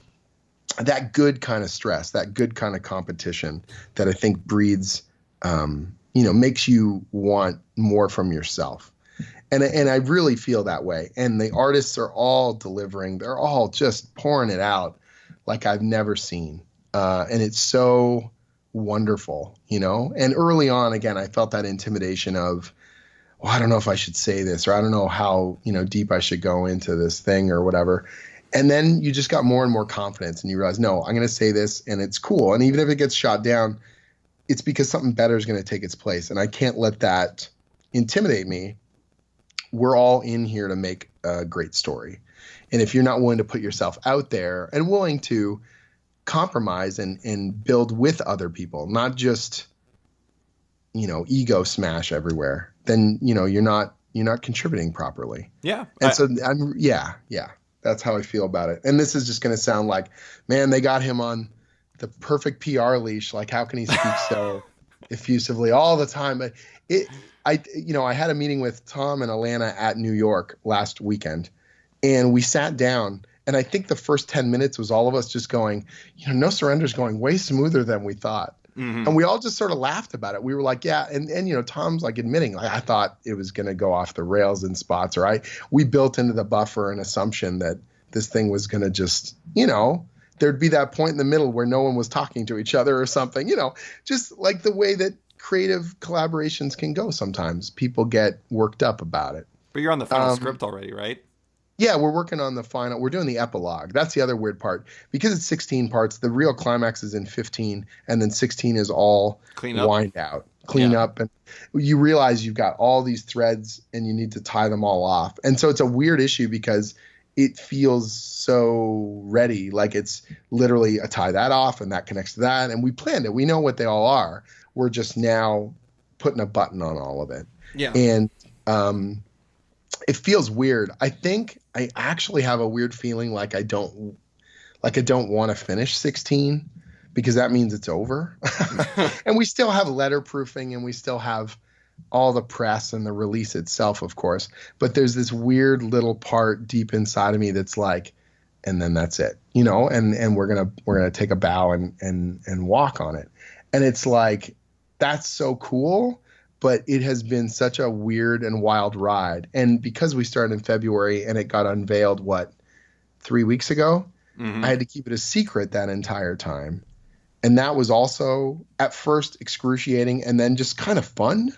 that good kind of stress, that good kind of competition that I think breeds, you know, makes you want more from yourself. And I really feel that way. And the artists are all delivering. They're all just pouring it out like I've never seen. And it's so wonderful, you know? And early on, again, I felt that intimidation of, well, I don't know if I should say this, or I don't know how, you know, deep I should go into this thing or whatever. And then you just got more and more confidence, and you realize, no, I'm going to say this and it's cool. And even if it gets shot down, it's because something better is going to take its place. And I can't let that intimidate me. We're all in here to make a great story. And if you're not willing to put yourself out there and willing to compromise and build with other people, not just, you know, ego smash everywhere, then, you know, you're not contributing properly. Yeah. And that's how I feel about it. And this is just going to sound like, man, they got him on the perfect PR leash. Like, how can he speak so effusively all the time? But I had a meeting with Tom and Alana at New York last weekend, and we sat down, and I think the first 10 minutes was all of us just going, you know, No Surrender's going way smoother than we thought. Mm-hmm. And we all just sort of laughed about it. We were like, yeah. And you know, Tom's like admitting, like, I thought it was going to go off the rails in spots, or we built into the buffer an assumption that this thing was going to just, you know, there'd be that point in the middle where no one was talking to each other or something, you know, just like the way that creative collaborations can go sometimes. People get worked up about it. But you're on the final script already, right? Yeah, we're working on the final. We're doing the epilogue. That's the other weird part. Because it's 16 parts, the real climax is in 15, and then 16 is all wind out, clean up. And you realize you've got all these threads, and you need to tie them all off. And so it's a weird issue because it feels so ready. Like it's literally a tie that off, and that connects to that. And we planned it. We know what they all are. We're just now putting a button on all of it. Yeah. And it feels weird. I think I actually have a weird feeling like I don't want to finish 16 because that means it's over. And we still have letterproofing, and we still have all the press and the release itself, of course. But there's this weird little part deep inside of me that's like, and then that's it, you know, and we're gonna take a bow and walk on it. And it's like, that's so cool. But it has been such a weird and wild ride. And because we started in February and it got unveiled, 3 weeks ago, I had to keep it a secret that entire time. And that was also at first excruciating and then just kind of fun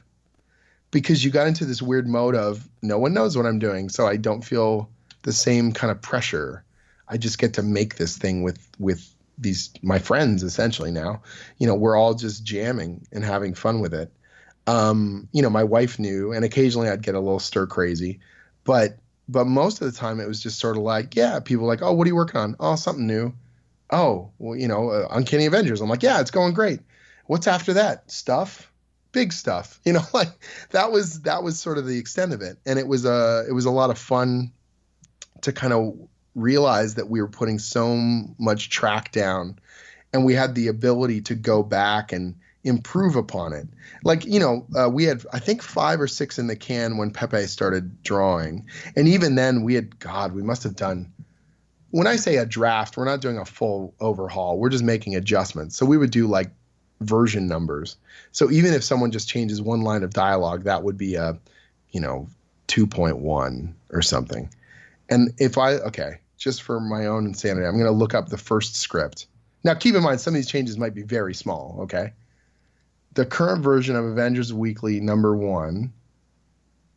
because you got into this weird mode of no one knows what I'm doing. So I don't feel the same kind of pressure. I just get to make this thing with these, my friends essentially now. You know, we're all just jamming and having fun with it. You know, my wife knew, and occasionally I'd get a little stir crazy, but most of the time it was just sort of like, yeah, people were like, oh, what are you working on? Oh, something new. Oh, well, you know, Uncanny Avengers. I'm like, yeah, it's going great. What's after that? Stuff, big stuff. You know, like that was sort of the extent of it. And it was a lot of fun to kind of realize that we were putting so much track down, and we had the ability to go back and improve upon it. Like, we had, I think, 5 or 6 in the can when Pepe started drawing. And even then we must have done, when I say a draft, we're not doing a full overhaul. We're just making adjustments. So we would do like version numbers. So even if someone just changes one line of dialogue, that would be a, 2.1 or something. And just for my own insanity, I'm going to look up the first script. Now, keep in mind, some of these changes might be very small, okay? The current version of Avengers Weekly #1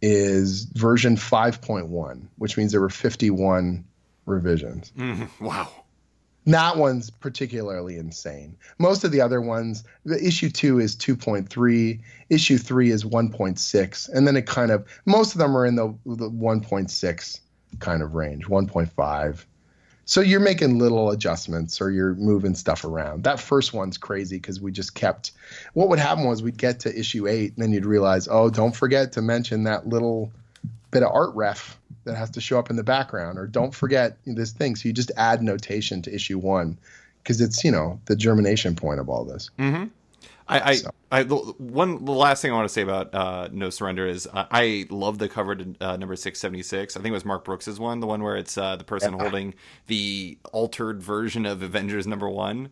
is version 5.1, which means there were 51 revisions. Wow. That one's particularly insane. Most of the other ones, the issue 2 is 2.3, issue 3 is 1.6, and then most of them are in the 1.6 kind of range, 1.5. So you're making little adjustments or you're moving stuff around. That first one's crazy because we just kept – what would happen was we'd get to issue 8 and then you'd realize, oh, don't forget to mention that little bit of art ref that has to show up in the background, or don't forget this thing. So you just add notation to issue 1 because it's, the germination point of all this. Mm-hmm. The last thing I want to say about No Surrender is I love the cover to number 676. I think it was Mark Brooks's one, the one where it's the person holding the altered version of Avengers #1.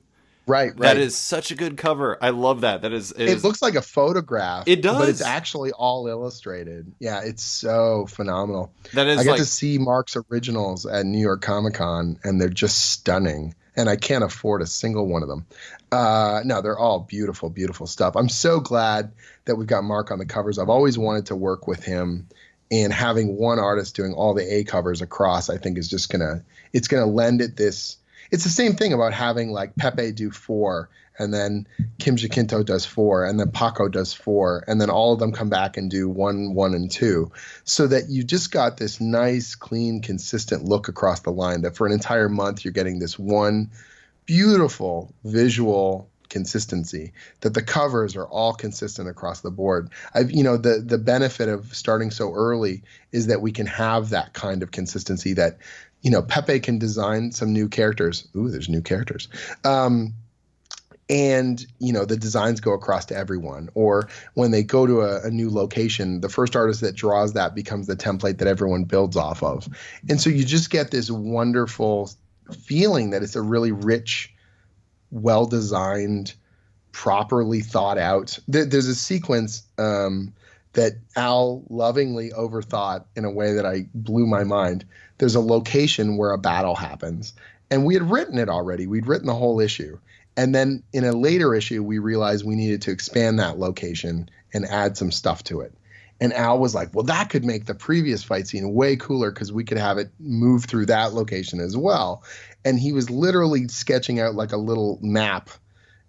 Right. That is such a good cover. I love that. It looks like a photograph. It does, but it's actually all illustrated. Yeah, it's so phenomenal. I got to see Mark's originals at New York Comic Con, and they're just stunning. And I can't afford a single one of them. No, they're all beautiful, beautiful stuff. I'm so glad that we've got Mark on the covers. I've always wanted to work with him, and having one artist doing all the A covers across, I think is just it's gonna lend it this. It's the same thing about having like Pepe do 4, and then Kim Jacinto does 4, and then Paco does 4, and then all of them come back and do 1, 1, and 2, so that you just got this nice, clean, consistent look across the line that for an entire month you're getting this one beautiful visual consistency, that the covers are all consistent across the board. The benefit of starting so early is that we can have that kind of consistency that, Pepe can design some new characters. Ooh, there's new characters. And, the designs go across to everyone. Or when they go to a new location, the first artist that draws that becomes the template that everyone builds off of. And so you just get this wonderful feeling that it's a really rich, well-designed, properly thought out. There's a sequence that Al lovingly overthought in a way that blew my mind. There's a location where a battle happens, and we had written it already. We'd written the whole issue. And then in a later issue, we realized we needed to expand that location and add some stuff to it. And Al was like, well, that could make the previous fight scene way cooler because we could have it move through that location as well. And he was literally sketching out like a little map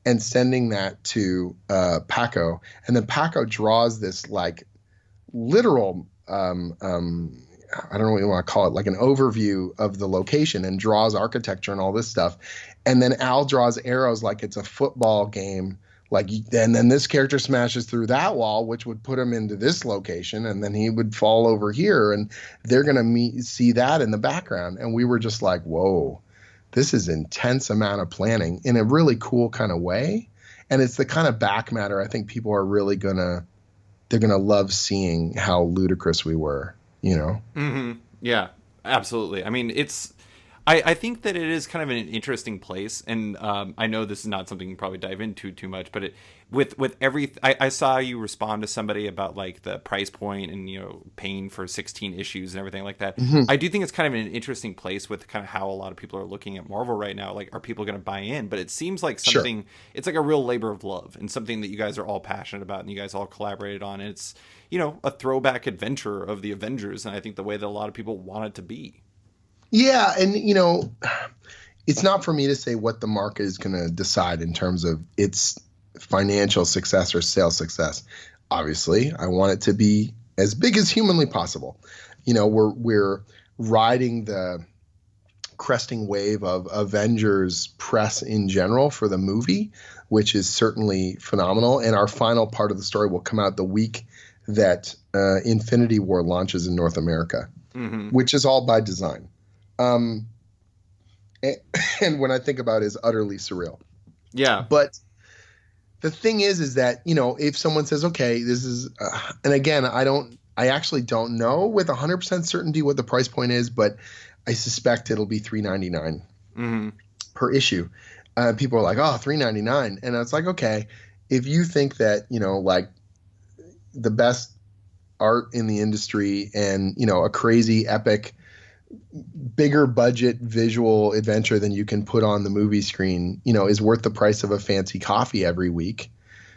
and sending that to Paco. And then Paco draws this like literal, I don't know what you want to call it, like an overview of the location, and draws architecture and all this stuff. And then Al draws arrows like it's a football game. And then this character smashes through that wall, which would put him into this location, and then he would fall over here, and they're going to see that in the background. And we were just like, whoa, this is intense amount of planning in a really cool kind of way. And it's the kind of back matter I think people are really they're going to love seeing how ludicrous we were, Mm-hmm. Yeah, absolutely. I mean, I think that it is kind of an interesting place, and I know this is not something you can probably dive into too much, but I saw you respond to somebody about like the price point and paying for 16 issues and everything like that. Mm-hmm. I do think it's kind of an interesting place with kind of how a lot of people are looking at Marvel right now. Like, are people going to buy in? But it seems like something. Sure. It's like a real labor of love and something that you guys are all passionate about and you guys all collaborated on. And it's a throwback adventure of the Avengers, and I think the way that a lot of people want it to be. Yeah, and it's not for me to say what the market is going to decide in terms of its financial success or sales success. Obviously, I want it to be as big as humanly possible. We're riding the cresting wave of Avengers press in general for the movie, which is certainly phenomenal. And our final part of the story will come out the week that Infinity War launches in North America, mm-hmm. which is all by design. And when I think about it, is utterly surreal. Yeah. But the thing is that, if someone says, okay, this is, and again, I actually don't know with 100% certainty what the price point is, but I suspect it'll be $3.99 per issue. People are like, oh, $3.99. And it's like, okay, if you think that, like the best art in the industry and, a crazy epic, bigger budget visual adventure than you can put on the movie screen, is worth the price of a fancy coffee every week.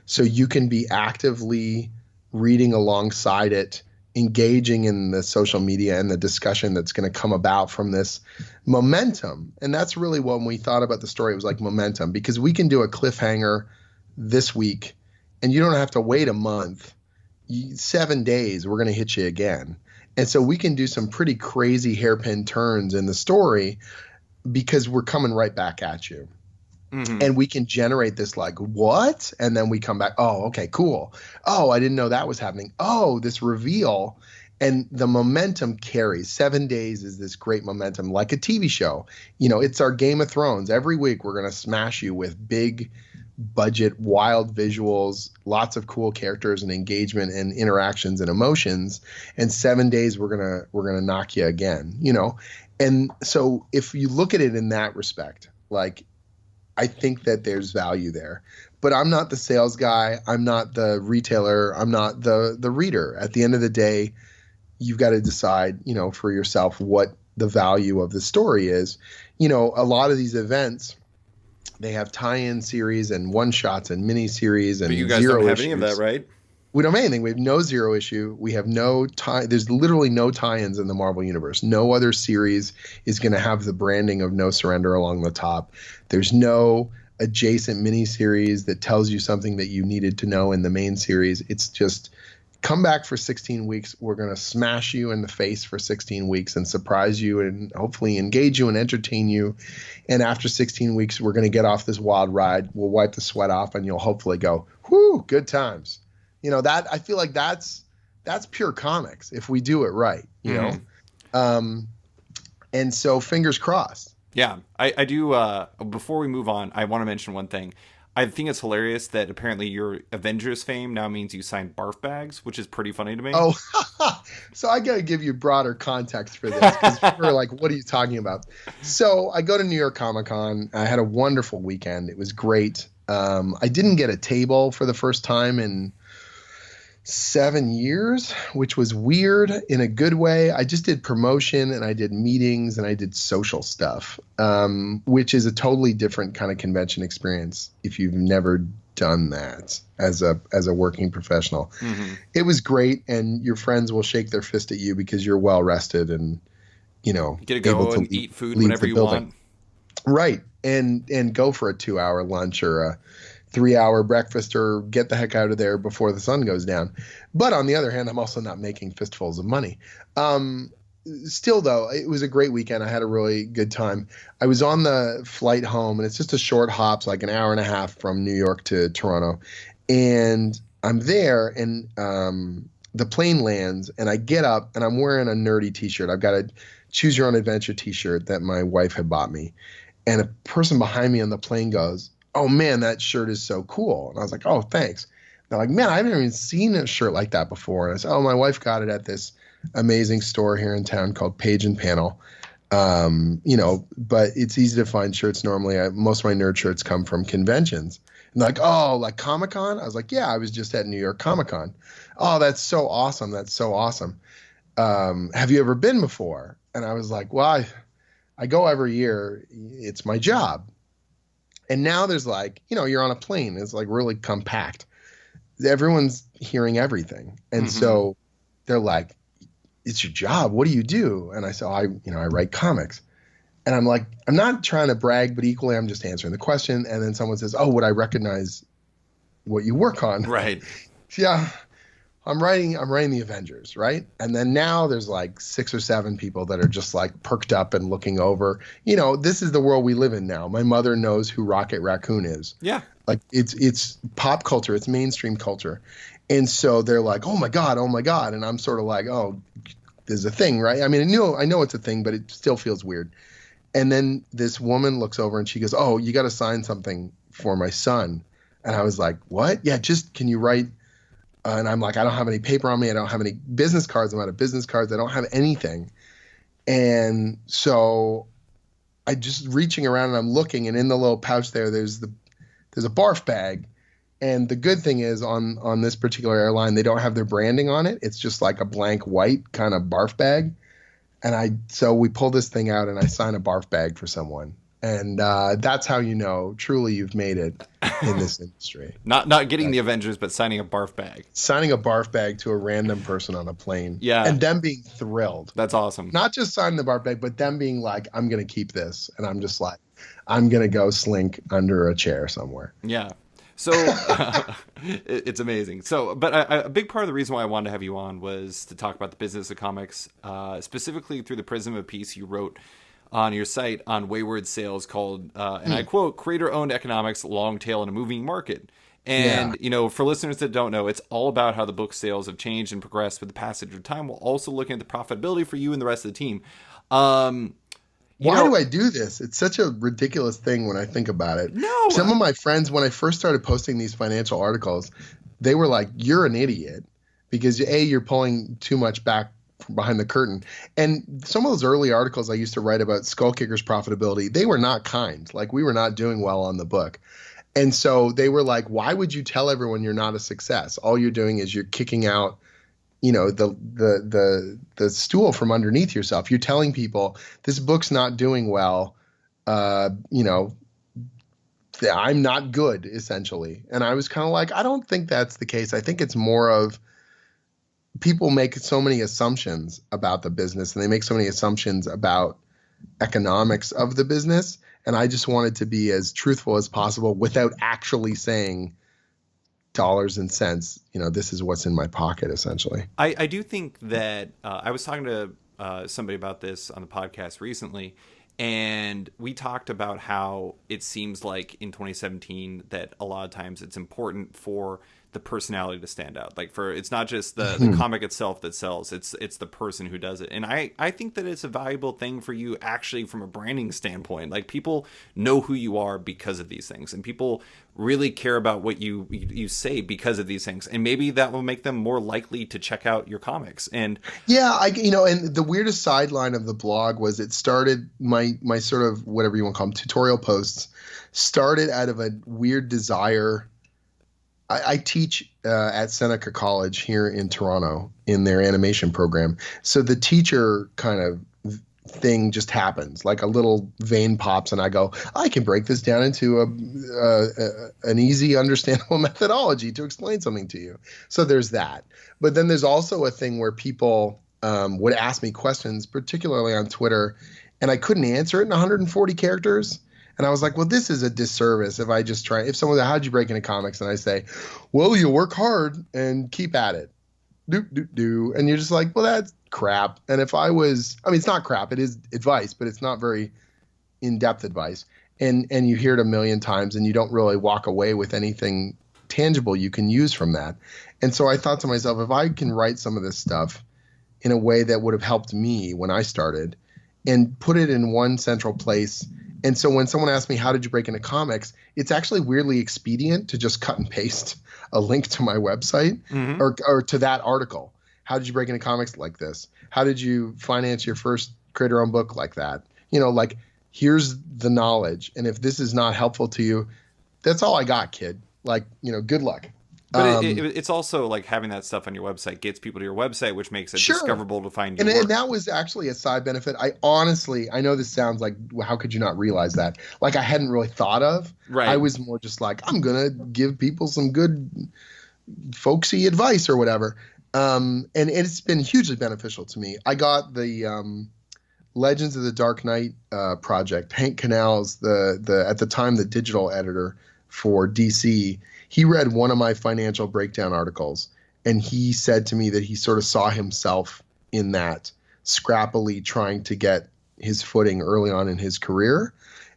So you can be actively reading alongside it, engaging in the social media and the discussion that's going to come about from this momentum. And that's really when we thought about the story, it was like momentum, because we can do a cliffhanger this week and you don't have to wait a month. 7 days, we're going to hit you again. And so we can do some pretty crazy hairpin turns in the story because we're coming right back at you. And we can generate this like, what? And then we come back, oh, okay, cool. Oh, I didn't know that was happening. Oh, this reveal. And the momentum carries. 7 days is this great momentum, like a TV show. It's our Game of Thrones. Every week we're going to smash you with big budget, wild visuals, lots of cool characters and engagement and interactions and emotions. And 7 days we're gonna knock you again, And so if you look at it in that respect, like, I think that there's value there. But I'm not the sales guy. I'm not the retailer. I'm not the reader. At the end of the day, you've got to decide, for yourself what the value of the story is. A lot of these events, they have tie-in series and one-shots and mini-series and but you guys zero don't have issues. any of that, right? We don't have anything. We have no zero issue. We have no tie. There's literally no tie-ins in the Marvel Universe. No other series is going to have the branding of No Surrender along the top. There's no adjacent miniseries that tells you something that you needed to know in the main series. It's just come back for 16 weeks. We're going to smash you in the face for 16 weeks and surprise you and hopefully engage you and entertain you. And after 16 weeks, we're going to get off this wild ride. We'll wipe the sweat off and you'll hopefully go, whoo, good times. That I feel like that's pure comics if we do it right, and so fingers crossed. Yeah, I do. Before we move on, I want to mention one thing. I think it's hilarious that apparently your Avengers fame now means you sign barf bags, which is pretty funny to me. Oh, so I got to give you broader context for this because we're like, what are you talking about? So I go to New York Comic Con. I had a wonderful weekend. It was great. I didn't get a table for the first time in 7 years, which was weird in a good way. I just did promotion and I did meetings and I did social stuff, which is a totally different kind of convention experience if you've never done that as a working professional. It was great, and your friends will shake their fist at you because you're well rested and get to go able and to eat food whenever you want. Right, and go for a 2-hour lunch or a 3-hour breakfast or get the heck out of there before the sun goes down. But on the other hand, I'm also not making fistfuls of money. Still, though, it was a great weekend. I had a really good time. I was on the flight home, and it's just a short hop, like an hour and a half from New York to Toronto. And I'm there, and the plane lands, and I get up, and I'm wearing a nerdy T-shirt. I've got a Choose Your Own Adventure T-shirt that my wife had bought me. And a person behind me on the plane goes, "Oh, man, that shirt is so cool." And I was like, "Oh, thanks." They're like, "Man, I haven't even seen a shirt like that before." And I said, "Oh, my wife got it at this amazing store here in town called Page and Panel." But it's easy to find shirts normally. Most of my nerd shirts come from conventions. And they're like, "Oh, like Comic-Con?" I was like, "Yeah, I was just at New York Comic-Con." "Oh, that's so awesome. That's so awesome. Have you ever been before?" And I was like, "Well, I go every year. It's my job." And now there's like, you're on a plane. It's like really compact. Everyone's hearing everything. And so they're like, "It's your job. What do you do?" And I said, I write comics. And I'm like, I'm not trying to brag, but equally I'm just answering the question. And then someone says, "Oh, would I recognize what you work on?" Right. Yeah. I'm writing the Avengers, right? And then now there's like 6 or 7 people that are just like perked up and looking over. This is the world we live in now. My mother knows who Rocket Raccoon is. Yeah. Like it's pop culture, it's mainstream culture. And so they're like, "Oh my God, oh my God." And I'm sort of like, "Oh, there's a thing, right?" I mean, I know it's a thing, but it still feels weird. And then this woman looks over and she goes, "Oh, you got to sign something for my son." And I was like, what? Yeah, just can you write? And I'm like, I don't have any paper on me. I don't have any business cards. I'm out of business cards. I don't have anything. And so I just reaching around and I'm looking, and in the little pouch there's a barf bag. And the good thing is on this particular airline, they don't have their branding on it. It's just like a blank white kind of barf bag. So we pull this thing out and I sign a barf bag for someone. And that's how you know truly you've made it in this industry. Not getting the Avengers, but signing a barf bag. Signing a barf bag to a random person on a plane. Yeah. And them being thrilled. That's awesome. Not just signing the barf bag, but them being like, I'm going to keep this. And I'm just like, I'm going to go slink under a chair somewhere. Yeah. So it's amazing. So, but a big part of the reason why I wanted to have you on was to talk about the business of comics, specifically through the prism of a piece you wrote on your site on Wayward Sales called, and I quote, "Creator-owned economics, long tail in a moving market." And, for listeners that don't know, it's all about how the book sales have changed and progressed with the passage of time, while also looking at the profitability for you and the rest of the team. Why do I do this? It's such a ridiculous thing when I think about it. No. Some of my friends, when I first started posting these financial articles, they were like, you're an idiot because A, you're pulling too much back from behind the curtain. And some of those early articles I used to write about Skull Kicker's profitability, they were not kind. Like we were not doing well on the book. And so they were like, why would you tell everyone you're not a success? All you're doing is you're kicking out the stool from underneath yourself. You're telling people this book's not doing well. I'm not good, essentially. And I was kind of like, I don't think that's the case. I think it's more of people make so many assumptions about the business, and they make so many assumptions about economics of the business. And I just wanted to be as truthful as possible without actually saying dollars and cents, this is what's in my pocket, essentially. I do think that I was talking to somebody about this on the podcast recently, and we talked about how it seems like in 2017 that a lot of times it's important for the personality to stand out. Like it's not just the comic itself that sells, it's the person who does it. And I think that it's a valuable thing for you actually from a branding standpoint. Like people know who you are because of these things, and people really care about what you say because of these things. And maybe that will make them more likely to check out your comics. And yeah, and the weirdest sideline of the blog was it started my sort of whatever you want to call them, tutorial posts started out of a weird desire. I teach at Seneca College here in Toronto in their animation program. So the teacher kind of thing just happens, like a little vein pops and I go, I can break this down into an easy, understandable methodology to explain something to you. So there's that. But then there's also a thing where people would ask me questions, particularly on Twitter, and I couldn't answer it in 140 characters. And I was like, well, this is a disservice if I just try. If someone says, how'd you break into comics? And I say, well, you work hard and keep at it. Do. And you're just like, well, that's crap. And if it's not crap. It is advice, but it's not very in-depth advice. And you hear it a million times and you don't really walk away with anything tangible you can use from that. And so I thought to myself, if I can write some of this stuff in a way that would have helped me when I started and put it in one central place. And so when someone asks me, how did you break into comics? It's actually weirdly expedient to just cut and paste a link to my website or to that article. How did you break into comics like this? How did you finance your first creator-owned book like that? Like here's the knowledge. And if this is not helpful to you, that's all I got, kid. Like, good luck. But it's also like having that stuff on your website gets people to your website, which makes it discoverable to find your work. And that was actually a side benefit. I know this sounds like, how could you not realize that? Like I hadn't really thought of. Right. I was more just like, I'm going to give people some good folksy advice or whatever. And it's been hugely beneficial to me. I got the Legends of the Dark Knight project. Hank Canals, the at the time the digital editor for DC, he read one of my financial breakdown articles, and he said to me that he sort of saw himself in that, scrappily trying to get his footing early on in his career.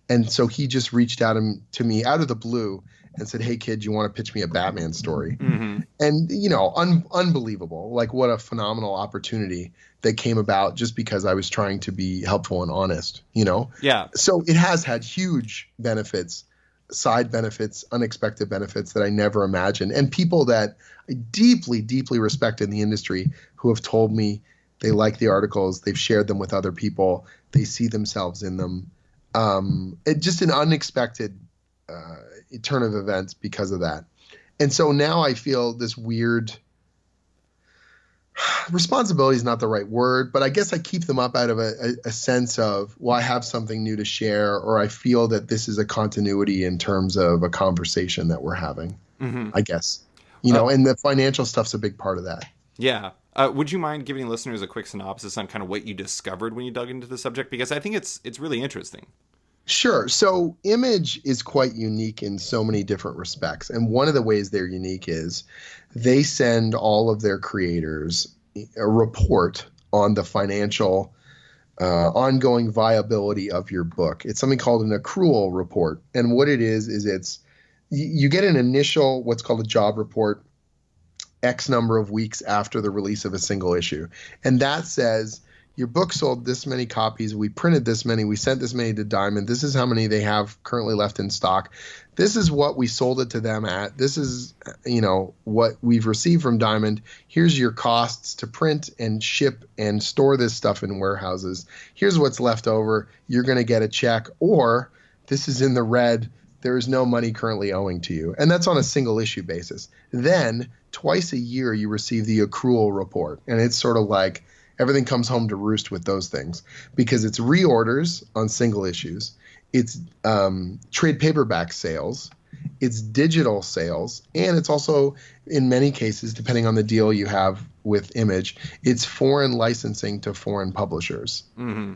And so he just reached out to me out of the blue and said, hey, kid, you want to pitch me a Batman story? Mm-hmm. And, unbelievable. Like what a phenomenal opportunity that came about just because I was trying to be helpful and honest, Yeah. So it has had huge benefits side benefits, unexpected benefits that I never imagined, and people that I deeply, deeply respect in the industry who have told me they like the articles, they've shared them with other people, they see themselves in them. Just an unexpected turn of events because of that. And so now I feel this weird responsibility is not the right word, but I guess I keep them up out of a sense of, well, I have something new to share, or I feel that this is a continuity in terms of a conversation that we're having, I guess. And the financial stuff's a big part of that. Yeah. Would you mind giving listeners a quick synopsis on kind of what you discovered when you dug into the subject? Because I think it's really interesting. Sure. So Image is quite unique in so many different respects. And one of the ways they're unique is they send all of their creators a report on the financial ongoing viability of your book. It's something called an accrual report. And what it is it's you get an initial what's called a job report X number of weeks after the release of a single issue. And that says, your book sold this many copies, we printed this many, we sent this many to Diamond, this is how many they have currently left in stock, this is what we sold it to them at, this is what we've received from Diamond, here's your costs to print and ship and store this stuff in warehouses, here's what's left over, you're going to get a check, or this is in the red, there is no money currently owing to you. And that's on a single issue basis. Then twice a year you receive the accrual report, and it's sort of like everything comes home to roost with those things because it's reorders on single issues, it's trade paperback sales, it's digital sales, and it's also, in many cases, depending on the deal you have with Image, it's foreign licensing to foreign publishers. Mm-hmm.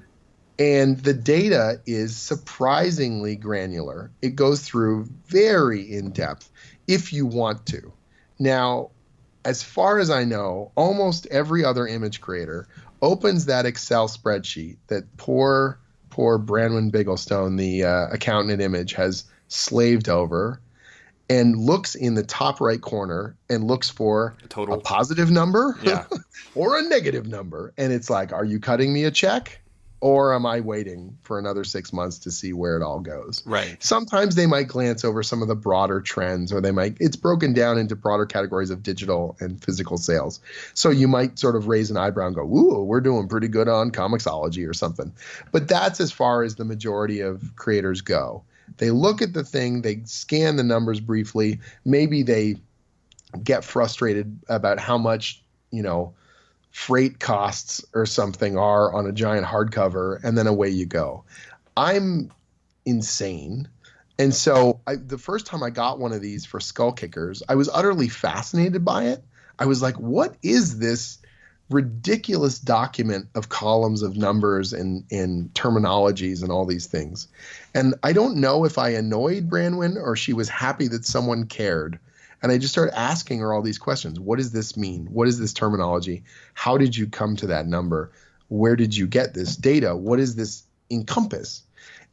And the data is surprisingly granular. It goes through very in-depth if you want to. Now, as far as I know, almost every other image creator opens that Excel spreadsheet that poor Branwen Bigglestone, the accountant at Image, has slaved over, and looks in the top right corner and looks for a positive number or a negative number. And it's like, are you cutting me a check? Or am I waiting for another 6 months to see where it all goes? Right. Sometimes they might glance over some of the broader trends, or it's broken down into broader categories of digital and physical sales. So you might sort of raise an eyebrow and go, ooh, we're doing pretty good on Comixology or something. But that's as far as the majority of creators go. They look at the thing, they scan the numbers briefly. Maybe they get frustrated about how much, freight costs or something are on a giant hardcover, and then away you go. I'm insane. And so the first time I got one of these for Skull Kickers, I was utterly fascinated by it. I was like, what is this ridiculous document of columns of numbers and terminologies and all these things? And I don't know if I annoyed Branwen or she was happy that someone cared. And I just started asking her all these questions. What does this mean? What is this terminology? How did you come to that number? Where did you get this data? What does this encompass?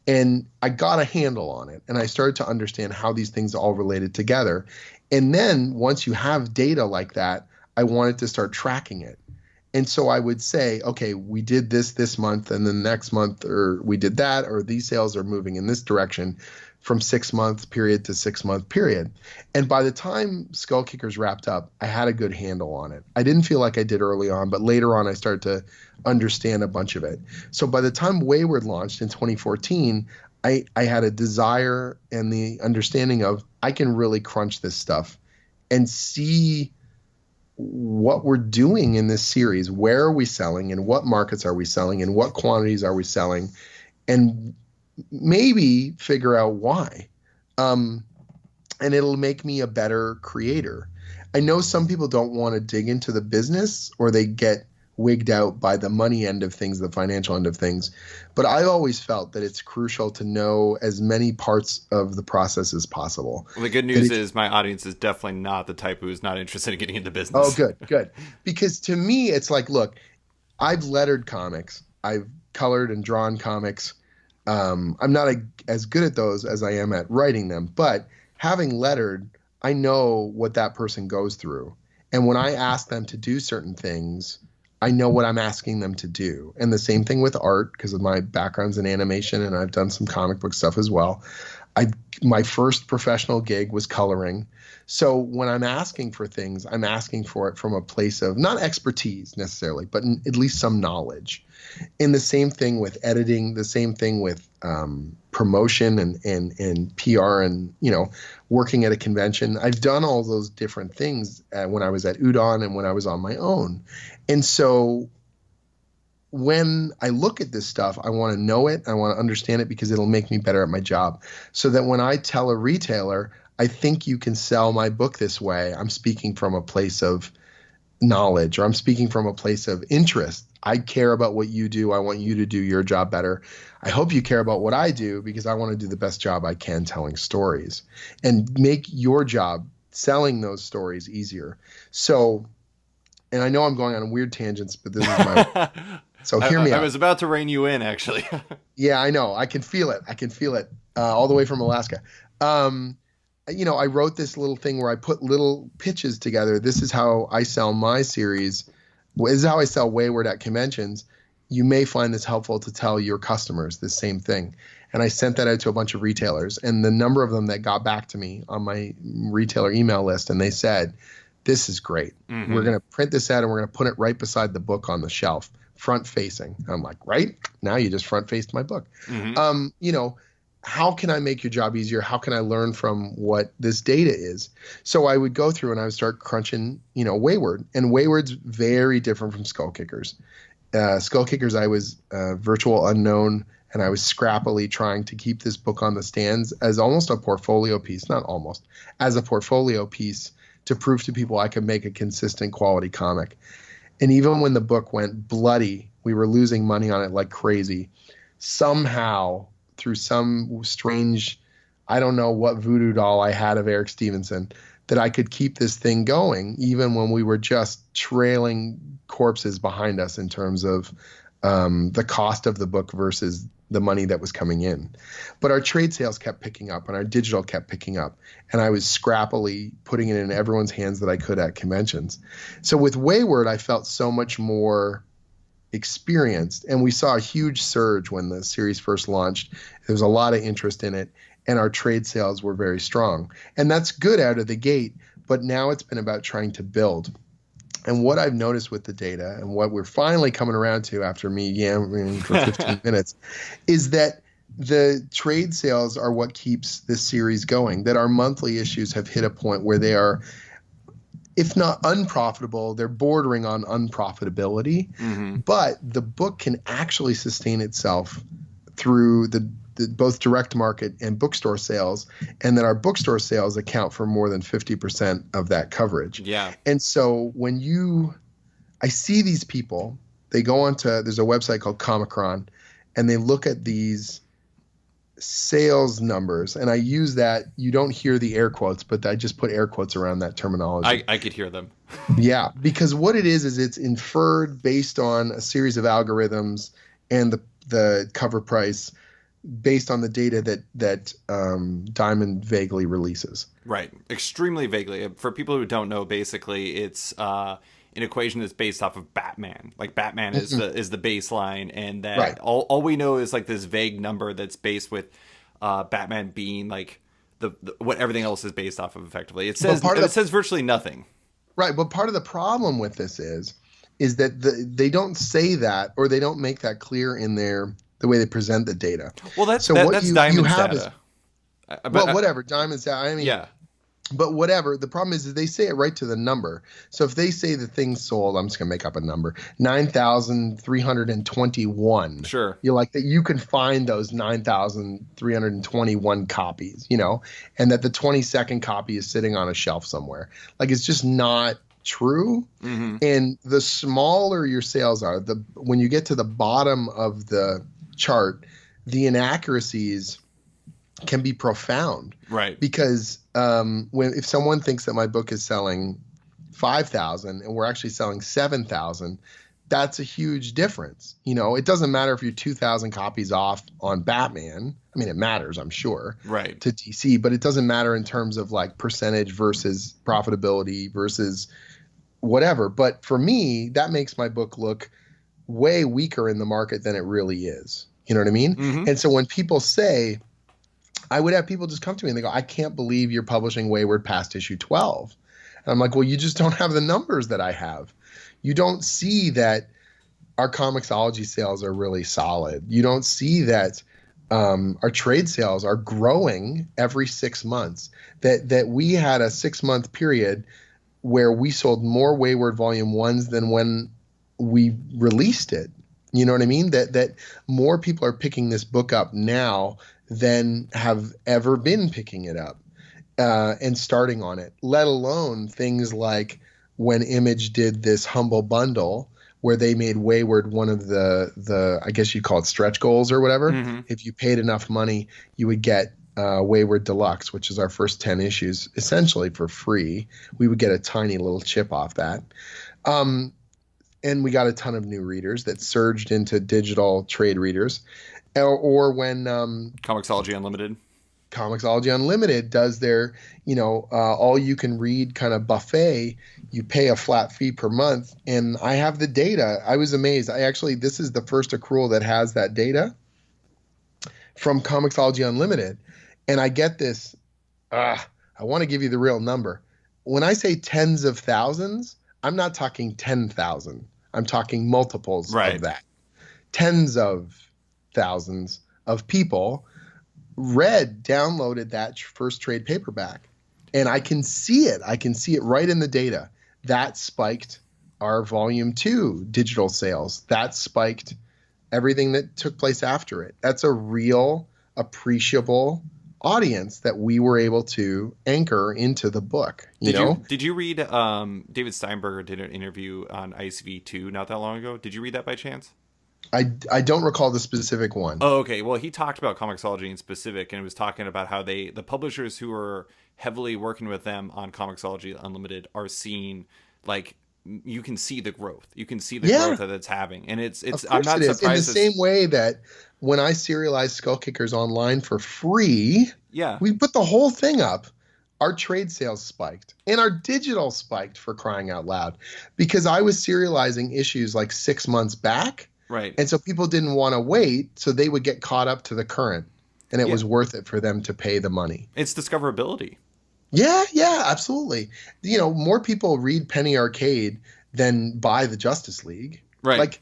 And I got a handle on it. And I started to understand how these things all related together. And then once you have data like that, I wanted to start tracking it. And so I would say, okay, we did this month, and then next month, or we did that, or these sales are moving in this direction from 6 month period to 6 month period. And by the time Skull Kickers wrapped up, I had a good handle on it. I didn't feel like I did early on, but later on I started to understand a bunch of it. So by the time Wayward launched in 2014, I had a desire and the understanding of I can really crunch this stuff and see what we're doing in this series. Where are we selling, and what markets are we selling, and what quantities are we selling, and maybe figure out why. And it'll make me a better creator. I know some people don't want to dig into the business, or they get wigged out by the money end of things, the financial end of things. But I've always felt that it's crucial to know as many parts of the process as possible. Well, the good news is my audience is definitely not the type who is not interested in getting into business. Oh, good. Because to me, it's like, look, I've lettered comics. I've colored and drawn comics. I'm not as good at those as I am at writing them, but having lettered, I know what that person goes through. And when I ask them to do certain things, I know what I'm asking them to do. And the same thing with art, because of my background's in animation and I've done some comic book stuff as well. I my first professional gig was coloring. So when I'm asking for things, I'm asking for it from a place of not expertise necessarily, but at least some knowledge. And the same thing with editing, the same thing with promotion and PR and, working at a convention. I've done all those different things when I was at Udon and when I was on my own. And so when I look at this stuff, I want to know it. I want to understand it because it'll make me better at my job. So that when I tell a retailer, I think you can sell my book this way, I'm speaking from a place of knowledge, or I'm speaking from a place of interest. I care about what you do. I want you to do your job better. I hope you care about what I do because I want to do the best job I can telling stories and make your job selling those stories easier. So, and I know I'm going on weird tangents, but this is my so hear me out. I was about to rein you in, actually. Yeah, I know. I can feel it. All the way from Alaska. I wrote this little thing where I put little pitches together. This is how I sell my series. This is how I sell Wayward at conventions. You may find this helpful to tell your customers the same thing. And I sent that out to a bunch of retailers. And the number of them that got back to me on my retailer email list, and they said, this is great. Mm-hmm. We're going to print this out and we're going to put it right beside the book on the shelf, front facing. I'm like, right? Now you just front faced my book. Mm-hmm. How can I make your job easier? How can I learn from what this data is? So I would go through and I would start crunching, Wayward. And Wayward's very different from Skull Kickers. Skull Kickers, I was virtual unknown, and I was scrappily trying to keep this book on the stands as almost a portfolio piece, not almost, as a portfolio piece to prove to people I could make a consistent quality comic. And even when the book went bloody, we were losing money on it like crazy. Somehow, through some strange, I don't know what voodoo doll I had of Eric Stevenson, that I could keep this thing going even when we were just trailing corpses behind us in terms of the cost of the book versus the money that was coming in. But our trade sales kept picking up and our digital kept picking up. And I was scrappily putting it in everyone's hands that I could at conventions. So with Wayward, I felt so much more experienced, and we saw a huge surge when the series first launched. There was a lot of interest in it, and our trade sales were very strong. And that's good out of the gate, but now it's been about trying to build. And what I've noticed with the data, and what we're finally coming around to after me yammering for 15 minutes, is that the trade sales are what keeps this series going, that our monthly issues have hit a point where they are, if not unprofitable, they're bordering on unprofitability. Mm-hmm. But the book can actually sustain itself through the both direct market and bookstore sales, and that our bookstore sales account for more than 50% of that coverage. Yeah. And so I see these people, they go onto, there's a website called Comicron, and they look at these sales numbers, and I use that, you don't hear the air quotes, but I just put air quotes around that terminology. I could hear them. Yeah, because what it is it's inferred based on a series of algorithms and the cover price based on the data that Diamond vaguely releases. Right, extremely vaguely. For people who don't know, basically it's an equation that's based off of Batman. Like Batman is the baseline, and that right. all we know is like this vague number that's based with Batman being like the what everything else is based off of. Effectively, it says virtually nothing. Right, but part of the problem with this is that they don't say that, or they don't make that clear in the way they present the data. Well, that's Diamond's data. Well, whatever, Diamond's data. I mean, yeah. But whatever, the problem is they say it right to the number. So if they say the thing sold, I'm just going to make up a number, 9,321. Sure. You're like, that you can find those 9,321 copies, and that the 22nd copy is sitting on a shelf somewhere. Like, it's just not true. Mm-hmm. And the smaller your sales are, when you get to the bottom of the chart, the inaccuracies can be profound. Right. Because if someone thinks that my book is selling 5,000 and we're actually selling 7,000, that's a huge difference. It doesn't matter if you're 2,000 copies off on Batman. I mean, it matters, I'm sure, right, to DC, but it doesn't matter in terms of like percentage versus profitability versus whatever. But for me, that makes my book look way weaker in the market than it really is. You know what I mean? Mm-hmm. And so when people say, I would have people just come to me and they go, I can't believe you're publishing Wayward past issue 12. And I'm like, well, you just don't have the numbers that I have. You don't see that our Comixology sales are really solid. You don't see that our trade sales are growing every 6 months. That we had a 6-month period where we sold more Wayward Volume 1s than when we released it. You know what I mean? That more people are picking this book up now than have ever been picking it up and starting on it, let alone things like when Image did this Humble Bundle where they made Wayward one of the I guess you call it stretch goals or whatever. Mm-hmm. If you paid enough money, you would get Wayward Deluxe, which is our first 10 issues, essentially for free. We would get a tiny little chip off that. And we got a ton of new readers that surged into digital trade readers. Or when Comixology Unlimited. Comixology Unlimited does their, all you can read kind of buffet. You pay a flat fee per month. And I have the data. I was amazed. This is the first accrual that has that data from Comixology Unlimited. And I get this, I want to give you the real number. When I say tens of thousands, I'm not talking 10,000. I'm talking multiples of that. Tens of thousands of people downloaded that first trade paperback. And I can see it. I can see it right in the data. That spiked our volume 2 digital sales. That spiked everything that took place after it. That's a real appreciable audience that we were able to anchor into the book. Did you read David Steinberger did an interview on ICV2 not that long ago? Did you read that by chance? I don't recall the specific one. Oh, okay. Well, he talked about Comixology in specific, and was talking about how the publishers who are heavily working with them on Comixology Unlimited are seeing, like, you can see the growth. You can see the growth that it's having, and it's. I'm not surprised. In the same way that when I serialized Skull Kickers online for free, we put the whole thing up. Our trade sales spiked, and our digital spiked, for crying out loud, because I was serializing issues like 6 months back. Right. And so people didn't want to wait, so they would get caught up to the current, and it was worth it for them to pay the money. It's discoverability. Yeah, absolutely. More people read Penny Arcade than buy the Justice League. Right. Like,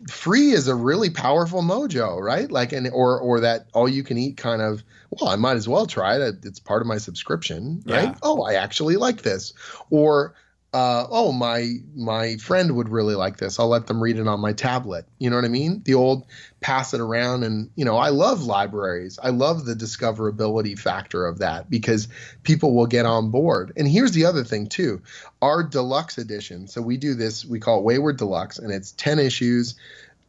free is a really powerful mojo, right? Like, or that all you can eat kind of, well, I might as well try it. It's part of my subscription, right? Yeah. Oh, I actually like this. Or, my friend would really like this. I'll let them read it on my tablet. You know what I mean? The old pass it around. And, I love libraries. I love the discoverability factor of that because people will get on board. And here's the other thing too, our deluxe edition. So we do this, we call it Wayward Deluxe, and it's 10 issues.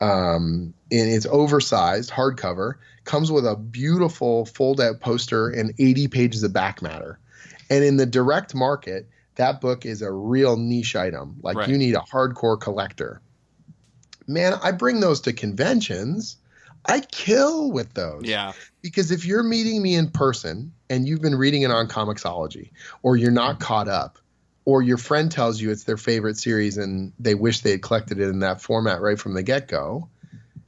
And it's oversized hardcover, comes with a beautiful fold out poster and 80 pages of back matter. And in the direct market, that book is a real niche item. Like, you need a hardcore collector. Man, I bring those to conventions. I kill with those. Yeah. Because if you're meeting me in person and you've been reading it on Comixology, or you're not caught up, or your friend tells you it's their favorite series and they wish they had collected it in that format right from the get-go,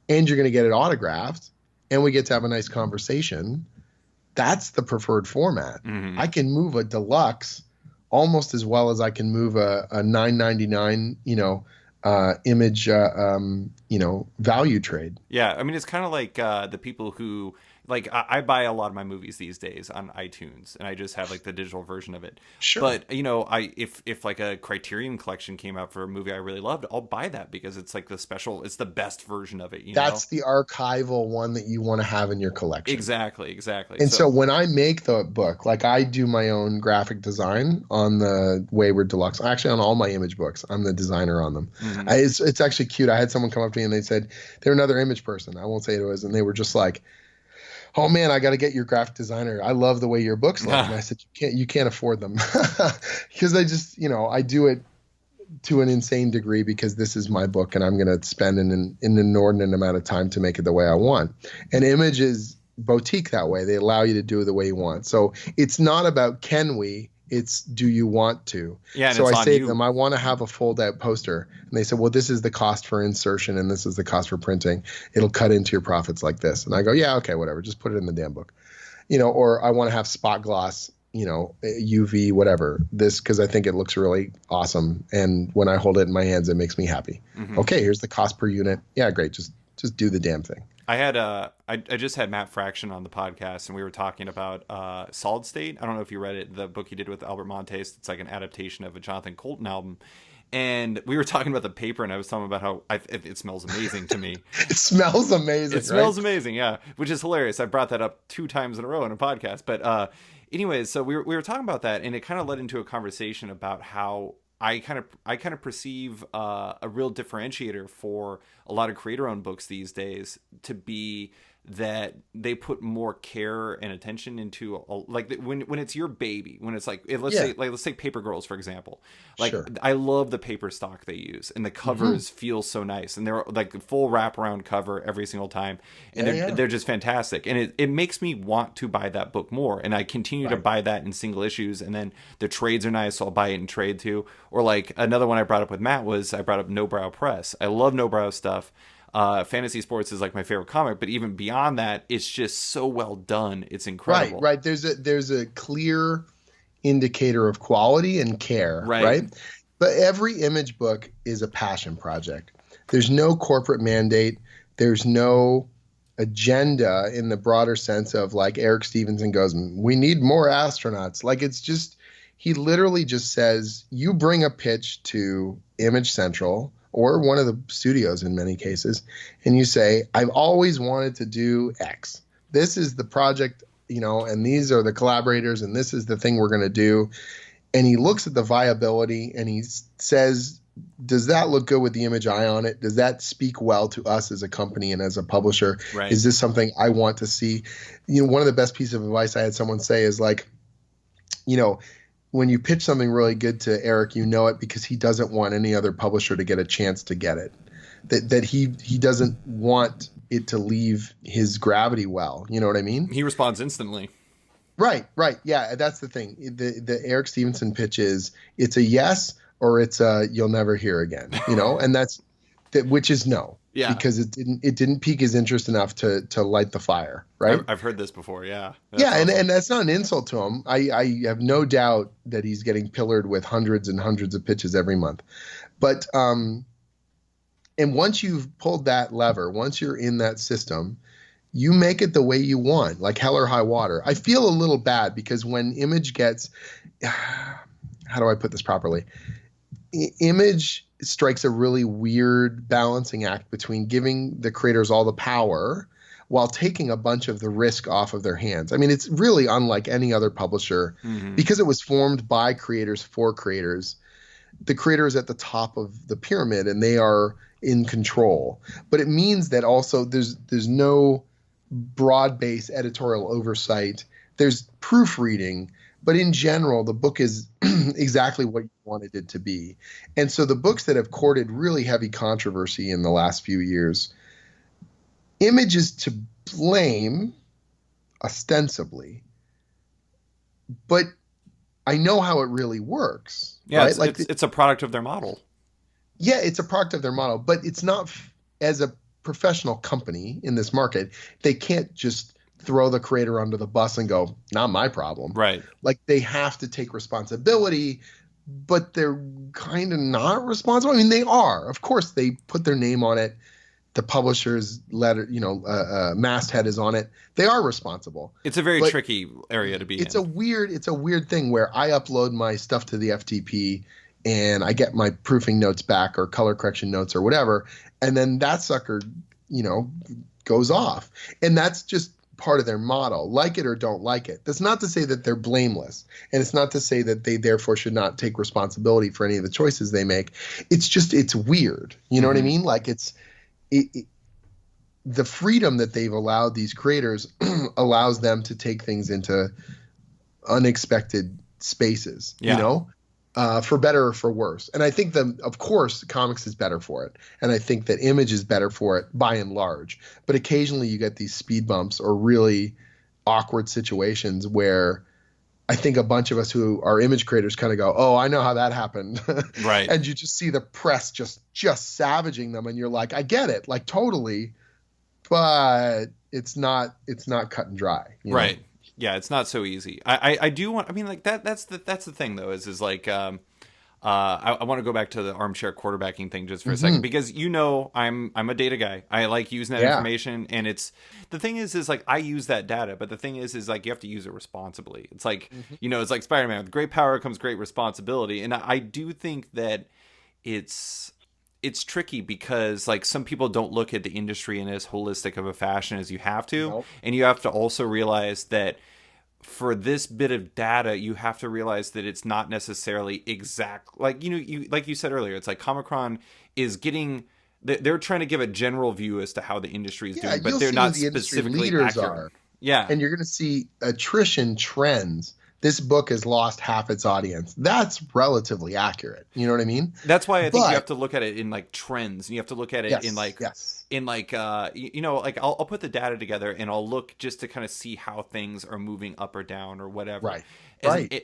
and you're going to get it autographed, and we get to have a nice conversation, that's the preferred format. Mm-hmm. I can move a deluxe almost as well as I can move a $9.99, Image, value trade. Yeah, I mean, it's kind of like the people who, like, I buy a lot of my movies these days on iTunes, and I just have like the digital version of it. Sure. But if like a Criterion collection came out for a movie I really loved, I'll buy that because it's like it's the best version of it. That's the archival one that you want to have in your collection. Exactly. And so when I make the book, like, I do my own graphic design on the Wayward Deluxe. Actually, on all my Image books, I'm the designer on them. Mm-hmm. It's actually cute. I had someone come up to me and they said they're another Image person. I won't say who it was, and they were just like, oh man, I got to get your graphic designer. I love the way your books look. And I said, you can't afford them because I just, I do it to an insane degree because this is my book and I'm going to spend an inordinate amount of time to make it the way I want. And Image is boutique that way. They allow you to do it the way you want. So it's not about can we, It's do you want to? Yeah, and so it's I on say you. to them, I want to have a fold out poster. And they say, well, this is the cost for insertion and this is the cost for printing. It'll cut into your profits like this. And I go, yeah, okay, whatever. Just put it in the damn book. Or I want to have spot gloss, UV, whatever, this, because I think it looks really awesome. And when I hold it in my hands, it makes me happy. Mm-hmm. Okay, here's the cost per unit. Yeah, great. Just do the damn thing. I just had Matt Fraction on the podcast, and we were talking about Solid State. I don't know if you read it, the book he did with Albert Montes. It's like an adaptation of a Jonathan Colton album. And we were talking about the paper, and I was talking about how it smells amazing to me. It smells amazing. It smells amazing, yeah, which is hilarious. I brought that up 2 times in a row in a podcast. But anyways, so we were talking about that, and it kind of led into a conversation about how I kind of perceive a real differentiator for a lot of creator-owned books these days to be that they put more care and attention into when it's your baby, when it's let's say Paper Girls, for example. Sure. I love the paper stock they use, and the covers feel so nice, and they're like full wraparound cover every single time, and they're just fantastic, and it makes me want to buy that book more, and I continue to buy that in single issues, and then the trades are nice, so I'll buy it in trade too. Or like another one I brought up with Matt was I brought up No Brow Press. I love No Brow stuff. Fantasy Sports is like my favorite comic, but even beyond that, it's just so well done. It's incredible. Right. There's a clear indicator of quality and care, right? But every Image book is a passion project. There's no corporate mandate. There's no agenda in the broader sense of like Eric Stevenson goes, we need more astronauts. Like it's just, he literally just says, you bring a pitch to Image Central or one of the studios in many cases, and you say, I've always wanted to do X. This is the project, and these are the collaborators, and this is the thing we're going to do. And he looks at the viability, and he says, does that look good with the Image eye on it? Does that speak well to us as a company and as a publisher? Right. Is this something I want to see? One of the best pieces of advice I had someone say is like, when you pitch something really good to Eric, it because he doesn't want any other publisher to get a chance to get it. That he doesn't want it to leave his gravity well. You know what I mean? He responds instantly. Right. Yeah, that's the thing. The Eric Stevenson pitch is it's a yes or it's a you'll never hear again. And which is no. Yeah. Because it didn't pique his interest enough to light the fire, right? I've heard this before, yeah. Awesome. and that's not an insult to him. I have no doubt that he's getting pillared with hundreds and hundreds of pitches every month. But and once you've pulled that lever, once you're in that system, you make it the way you want, like hell or high water. I feel a little bad because when Image gets how do I put this properly? Image strikes a really weird balancing act between giving the creators all the power while taking a bunch of the risk off of their hands. I mean, it's really unlike any other publisher because it was formed by creators for creators. The creator is at the top of the pyramid and they are in control. But it means that also there's no broad-based editorial oversight. There's proofreading. But in general, the book is exactly what you wanted it to be. And so the books that have courted really heavy controversy in the last few years, Image is to blame, ostensibly. But I know how it really works. Yeah, right? It's a product of their model. Yeah, it's a product of their model. But it's not, as a professional company in this market, they can't just throw the creator under the bus and go, not my problem. Right. Like they have to take responsibility, but they're kind of not responsible. I mean, they are. Of course, they put their name on it. The publisher's letter, masthead is on it. They are responsible. It's a very tricky area to be in. It's a weird thing where I upload my stuff to the FTP and I get my proofing notes back or color correction notes or whatever, and then that sucker, goes off. And that's just part of their model. Like it or don't like it. That's not to say that they're blameless, and it's not to say that they therefore should not take responsibility for any of the choices they make. It's just, it's weird. You know what I mean? Like the freedom that they've allowed these creators allows them to take things into unexpected spaces, for better or for worse. And I think of course, comics is better for it. And I think that Image is better for it by and large. But occasionally you get these speed bumps or really awkward situations where I think a bunch of us who are image creators kind of go, oh, I know how that happened. Right. And you just see the press just savaging them. And you're like, I get it, like totally, but it's not cut and dry. Right. Yeah, it's not so easy. I do want, I mean, like that's the thing though, is like, I want to go back to the armchair quarterbacking thing just for a second, because I'm a data guy. I like using that information, and it's the thing is like I use that data, but the thing is like you have to use it responsibly. It's like it's like Spider-Man, with great power comes great responsibility, and I do think that it's tricky because like some people don't look at the industry in as holistic of a fashion as you have to, and you have to also realize that for this bit of data, you have to realize that it's not necessarily exact. Like, like you said earlier, it's like Comicron is getting, they're trying to give a general view as to how the industry is doing, but they're not specifically accurate. Yeah. And you're going to see attrition trends. This book has lost half its audience. That's relatively accurate. You know what I mean? That's why I think you have to look at it in like trends, and you have to look at it in like like I'll put the data together and I'll look just to kind of see how things are moving up or down or whatever. Right.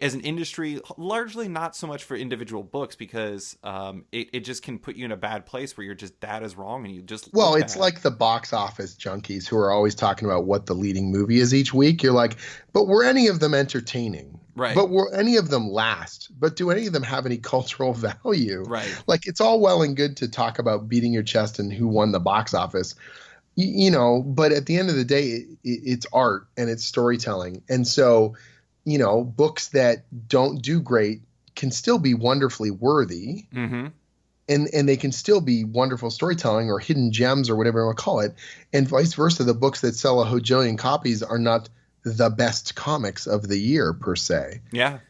As an industry, largely not so much for individual books, because it just can put you in a bad place where your just data's wrong and you just it's like the box office junkies who are always talking about what the leading movie is each week. You're like, but were any of them entertaining? Right. But were any of them last? But do any of them have any cultural value? Right. Like, it's all well and good to talk about beating your chest and who won the box office, but at the end of the day, it's art and it's storytelling. And so, books that don't do great can still be wonderfully worthy. Mm-hmm. And they can still be wonderful storytelling or hidden gems or whatever you want to call it. And vice versa. The books that sell a hojillion copies are not the best comics of the year per se. Yeah.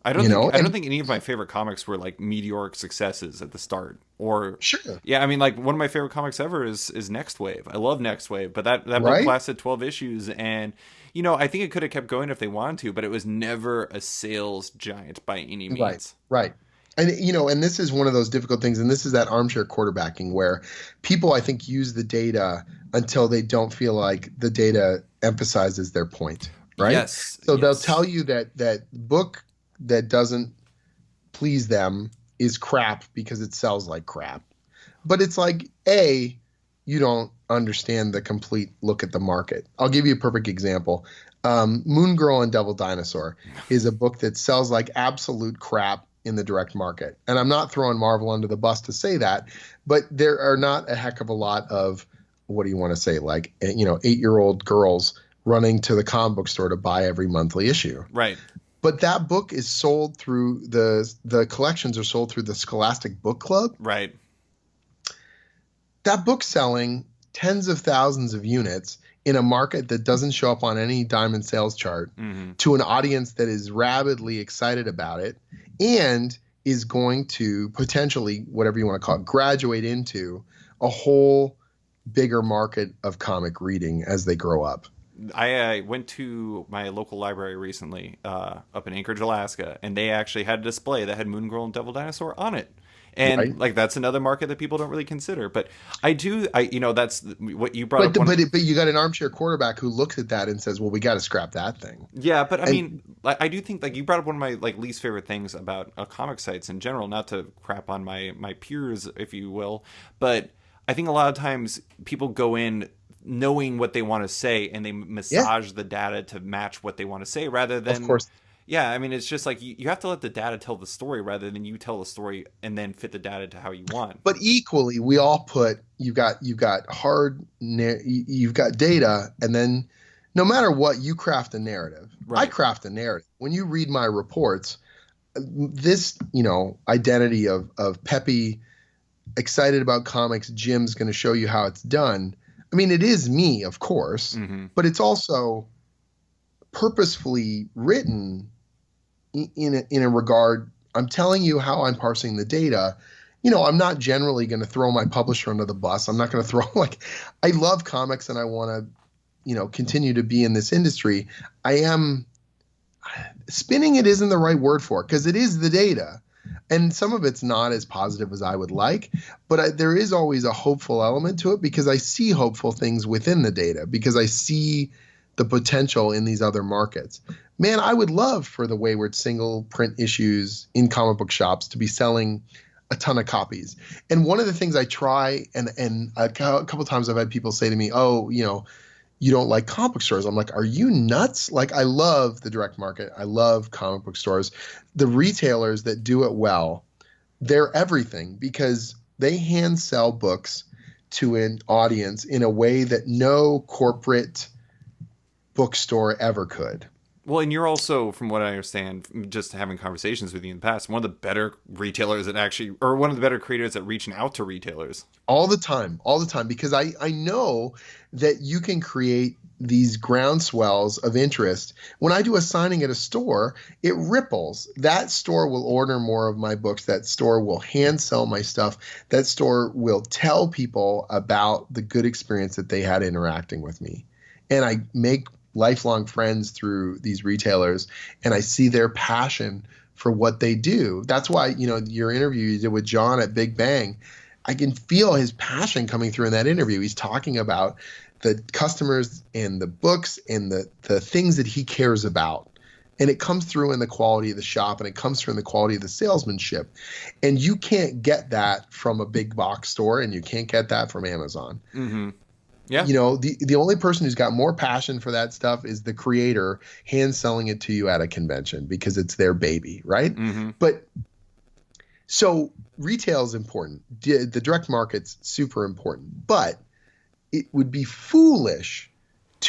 I don't think any of my favorite comics were like meteoric successes at the start. Or yeah, I mean, like one of my favorite comics ever is Next Wave. I love Next Wave, but that book lasted 12 issues, and I think it could have kept going if they wanted to, but it was never a sales giant by any means. Right. And and this is one of those difficult things, and this is that armchair quarterbacking where people, I think, use the data until they don't feel like the data emphasizes their point, right? Yes. So they'll tell you that book that doesn't please them is crap because it sells like crap. But it's like, you don't understand the complete look at the market. I'll give you a perfect example. Moon Girl and Devil Dinosaur is a book that sells like absolute crap in the direct market. And I'm not throwing Marvel under the bus to say that, but there are not a heck of a lot of, what do you want to say, like, 8-year-old girls running to the comic book store to buy every monthly issue. Right. But that book is sold through the collections are sold through the Scholastic Book Club. Right. That book's selling tens of thousands of units in a market that doesn't show up on any diamond sales chart to an audience that is rabidly excited about it and is going to potentially, whatever you want to call it, graduate into a whole bigger market of comic reading as they grow up. I went to my local library recently up in Anchorage, Alaska, and they actually had a display that had Moon Girl and Devil Dinosaur on it. And like that's another market that people don't really consider, but that's what you brought up. But you got an armchair quarterback who looks at that and says, "Well, we got to scrap that thing." Yeah, but I mean, I do think like you brought up one of my like least favorite things about comic sites in general. Not to crap on my peers, if you will, but I think a lot of times people go in knowing what they want to say and they massage the data to match what they want to say rather than. Of course. Yeah, I mean, it's just like you have to let the data tell the story rather than you tell the story and then fit the data to how you want. But equally, we all you've got data, and then no matter what, you craft a narrative. Right. I craft a narrative. When you read my reports, this identity of peppy, excited about comics, Jim's going to show you how it's done. I mean, it is me, of course, but it's also purposefully written in a regard. I'm telling you how I'm parsing the data. I'm not generally going to throw my publisher under the bus. I'm not going to throw I love comics and I want to, continue to be in this industry. I am spinning it isn't the right word for it because it is the data. And some of it's not as positive as I would like, but there is always a hopeful element to it because I see hopeful things within the data because I see the potential in these other markets. man, I would love for the Wayward single print issues in comic book shops to be selling a ton of copies. And one of the things I try, and a couple times I've had people say to me, oh, you don't like comic book stores. I'm like, are you nuts? Like, I love the direct market. I love comic book stores. The retailers that do it well, they're everything because they hand sell books to an audience in a way that no corporate bookstore ever could. Well, and you're also, from what I understand, just having conversations with you in the past, one of the better retailers that actually, or one of the better creators that reaching out to retailers. All the time, because I know that you can create these groundswells of interest. When I do a signing at a store, it ripples. That store will order more of my books. That store will hand sell my stuff. That store will tell people about the good experience that they had interacting with me. And I make lifelong friends through these retailers, and I see their passion for what they do. That's why, your interview you did with John at Big Bang, I can feel his passion coming through in that interview. He's talking about the customers and the books and the things that he cares about. And it comes through in the quality of the shop, and it comes through in the quality of the salesmanship. And you can't get that from a big box store, and you can't get that from Amazon. Mm-hmm. Yeah. The only person who's got more passion for that stuff is the creator hand selling it to you at a convention because it's their baby, right? Mm-hmm. But so retail is important. The direct market's super important, but it would be foolish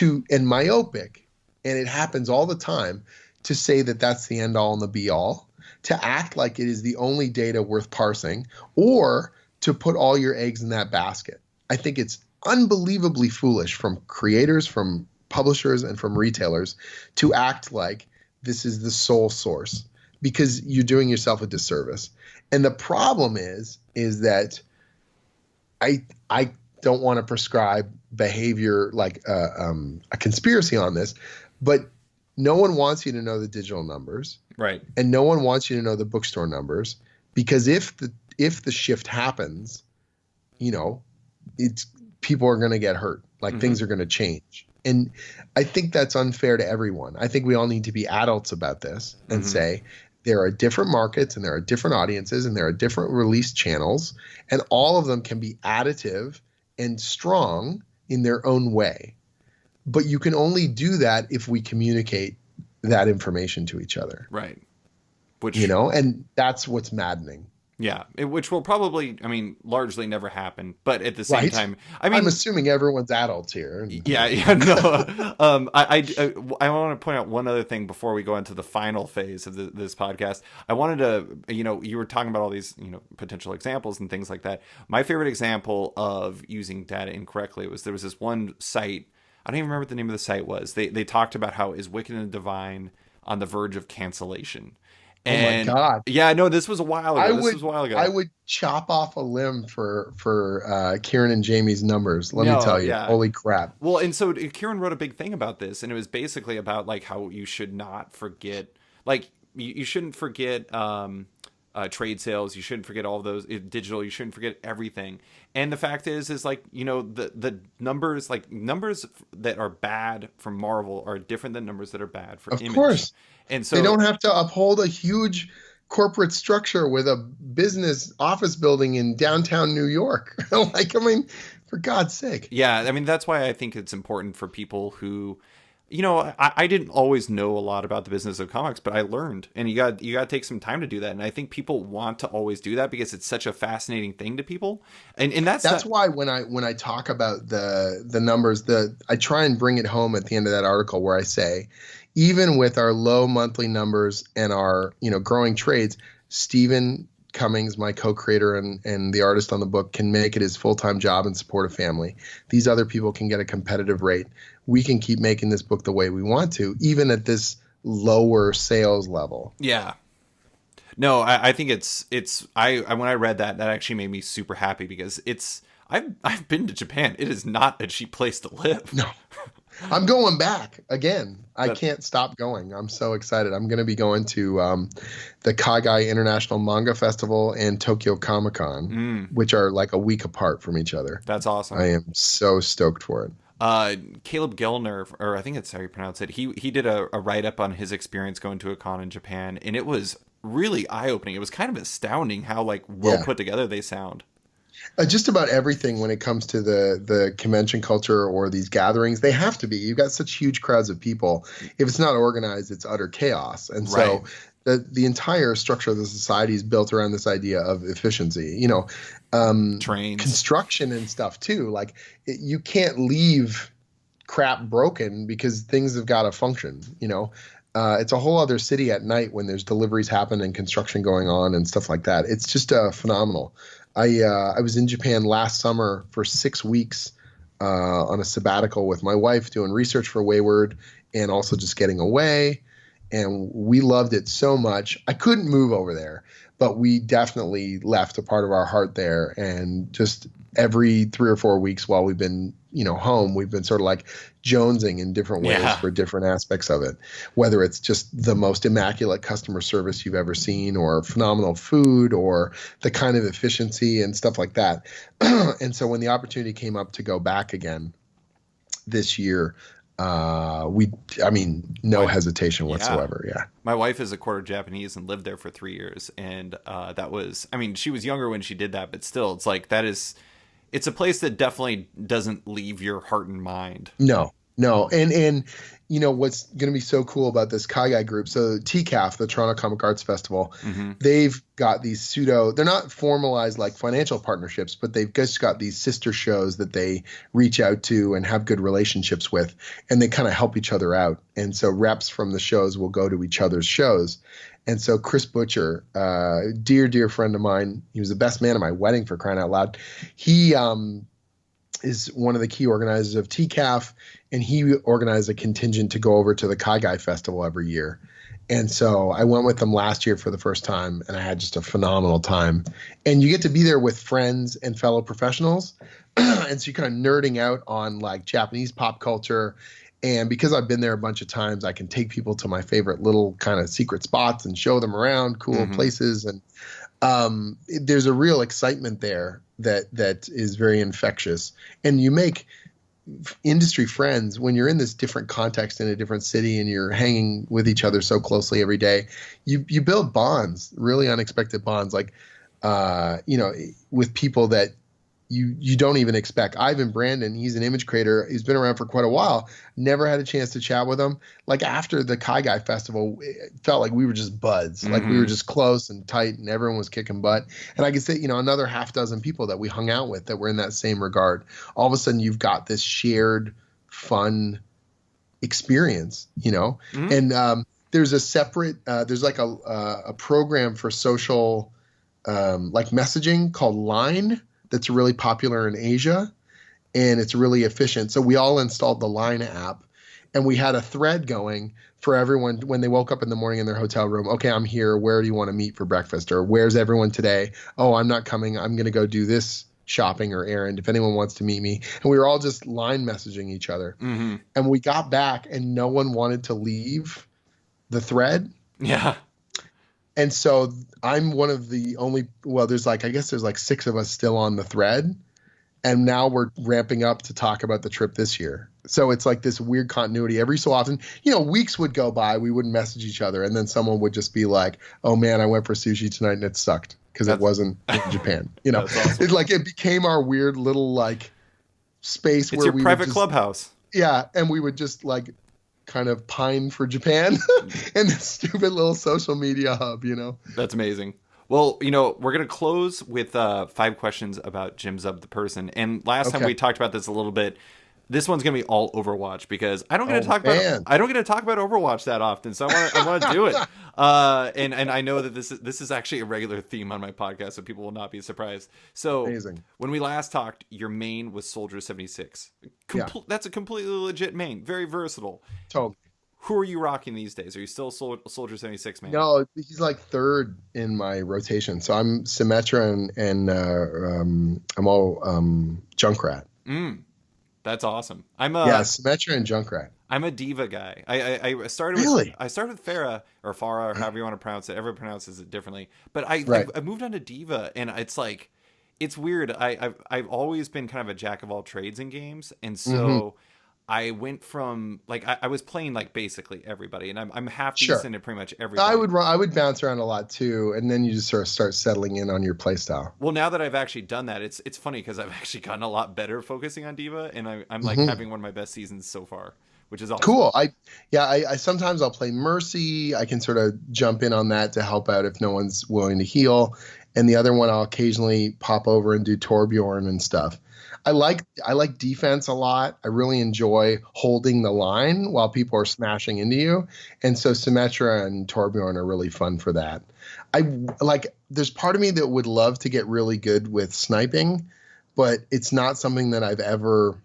and myopic, and it happens all the time, to say that that's the end all and the be all, to act like it is the only data worth parsing, or to put all your eggs in that basket. I think it's unbelievably foolish from creators, from publishers, and from retailers to act like this is the sole source, because you're doing yourself a disservice. And the problem is that I don't want to prescribe behavior like a conspiracy on this, but no one wants you to know the digital numbers, right? And no one wants you to know the bookstore numbers, because if the shift happens, people are going to get hurt. Like, things are going to change. And I think that's unfair to everyone. I think we all need to be adults about this and say there are different markets, and there are different audiences, and there are different release channels, and all of them can be additive and strong in their own way. But you can only do that if we communicate that information to each other. Right. And that's what's maddening. Yeah, which will probably, largely never happen. But at the same time, I'm assuming everyone's adults here. Yeah, no. I want to point out one other thing before we go into the final phase of this podcast. I wanted to, you were talking about all these, potential examples and things like that. My favorite example of using data incorrectly there was this one site. I don't even remember what the name of the site was. They talked about how is Wicked and Divine on the verge of cancellation. And, oh my God! Yeah, no, this was a while ago. I would chop off a limb for Kieran and Jamie's numbers. Let me tell you, yeah. Holy crap! Well, and so Kieran wrote a big thing about this, and it was basically about like how you should not forget, like you shouldn't forget trade sales. You shouldn't forget all of those digital. You shouldn't forget everything. And the fact is like the numbers, like numbers that are bad for Marvel are different than numbers that are bad for Image. Of course. And so they don't have to uphold a huge corporate structure with a business office building in downtown New York. For God's sake. Yeah, that's why I think it's important for people who, I didn't always know a lot about the business of comics, but I learned, and you got to take some time to do that. And I think people want to always do that because it's such a fascinating thing to people. And that's why when I talk about the numbers, I try and bring it home at the end of that article where I say, even with our low monthly numbers and our growing trades, Stephen Cummings, my co-creator and the artist on the book, can make it his full-time job and support a family. These other people can get a competitive rate. We can keep making this book the way we want to, even at this lower sales level. Yeah. No, I think it's when I read that actually made me super happy, because I've been to Japan. It is not a cheap place to live. No. I'm going back again. I can't stop going. I'm so excited. I'm going to be going to the Kagai International Manga Festival and Tokyo Comic Con, which are like a week apart from each other. That's awesome. I am so stoked for it. Caleb Gellner, or I think that's how you pronounce it. He did a write up on his experience going to a con in Japan, and it was really eye opening. It was kind of astounding how like well put together they sound. Just about everything when it comes to the convention culture or these gatherings, they have to be. You've got such huge crowds of people. If it's not organized, it's utter chaos. And so the entire structure of the society is built around this idea of efficiency. You know, trains, construction, and stuff too. Like you can't leave crap broken because things have got to function. You know. It's a whole other city at night when there's deliveries happening and construction going on and stuff like that. It's just phenomenal. I was in Japan last summer for 6 weeks on a sabbatical with my wife doing research for Wayward and also just getting away. And we loved it so much. I couldn't move over there, but we definitely left a part of our heart there. And just every 3 or 4 weeks while we've been, home, we've been sort of like jonesing in different ways for different aspects of it, whether it's just the most immaculate customer service you've ever seen or phenomenal food or the kind of efficiency and stuff like that. And so when the opportunity came up to go back again this year, no hesitation whatsoever. Yeah. My wife is a quarter Japanese and lived there for 3 years. And she was younger when she did that, but still, it's like it's a place that definitely doesn't leave your heart and mind. No. And what's going to be so cool about this Kaigai group, so TCAF, the Toronto Comic Arts Festival, they've got these they're not formalized like financial partnerships, but they've just got these sister shows that they reach out to and have good relationships with, and they kind of help each other out. And so reps from the shows will go to each other's shows. And so Chris Butcher, dear friend of mine, he was the best man at my wedding, for crying out loud. He is one of the key organizers of TCAF, and he organized a contingent to go over to the Kaigai Festival every year. And so I went with them last year for the first time, and I had just a phenomenal time. And you get to be there with friends and fellow professionals. And so you're kind of nerding out on like Japanese pop culture. And because I've been there a bunch of times, I can take people to my favorite little kind of secret spots and show them around cool places. And there's a real excitement there that is very infectious. And you make industry friends when you're in this different context in a different city and you're hanging with each other so closely every day. You build bonds, really unexpected bonds, like with people that you don't even expect. Ivan Brandon, he's an image creator. He's been around for quite a while. Never had a chance to chat with him. Like after the Kaigai Festival, it felt like we were just buds. Like we were just close and tight and everyone was kicking butt. And I could say, another half dozen people that we hung out with that were in that same regard. All of a sudden you've got this shared fun experience, And there's a separate, there's like a program for social like messaging called Line that's really popular in Asia, and it's really efficient. So we all installed the Line app, and we had a thread going for everyone when they woke up in the morning in their hotel room. Okay, I'm here. Where do you want to meet for breakfast? Or where's everyone today? Oh, I'm not coming. I'm going to go do this shopping or errand if anyone wants to meet me. And we were all just Line messaging each other. And we got back, and no one wanted to leave the thread. Yeah. And so I'm one of the only, there's like 6 of us still on the thread. And now we're ramping up to talk about the trip this year. So it's like this weird continuity. Every so often, weeks would go by, we wouldn't message each other. And then someone would just be like, oh man, I went for sushi tonight and it sucked because it wasn't in Japan. That's awesome. It became our weird little like space where we private clubhouse. Yeah. And we would just like kind of pine for Japan and this stupid little social media hub, That's amazing. Well, we're going to close with 5 questions about Jim Zub the person. And last time we talked about this a little bit. This one's going to be all Overwatch because I don't get to talk about Overwatch that often. So I want to do it. And I know that this is actually a regular theme on my podcast, so people will not be surprised. So amazing. When we last talked, your main was Soldier 76. That's a completely legit main, very versatile. Totally. Who are you rocking these days? Are you still Soldier 76 man? No, he's like third in my rotation. So I'm Symmetra and I'm all Junkrat. That's awesome. Symmetra and Junkrat. I'm a diva guy. I started with Farah or Farah, or however you want to pronounce it. Everyone pronounces it differently. But I moved on to diva, and it's like it's weird. I've always been kind of a jack of all trades in games, and so I went from like I was playing like basically everybody, and I'm half Sure. decent at pretty much everybody. I would bounce around a lot too, and then you just sort of start settling in on your play style. Well, now that I've actually done that, it's funny because I've actually gotten a lot better focusing on Diva, and I'm like Hmm. having one of my best seasons so far, which is awesome. Cool. I sometimes I'll play Mercy. I can sort of jump in on that to help out if no one's willing to heal. And the other one I'll occasionally pop over and do Torbjorn and stuff. I like defense a lot. I really enjoy holding the line while people are smashing into you. And so Symmetra and Torbjorn are really fun for that. I like there's part of me that would love to get really good with sniping, but it's not something that I've ever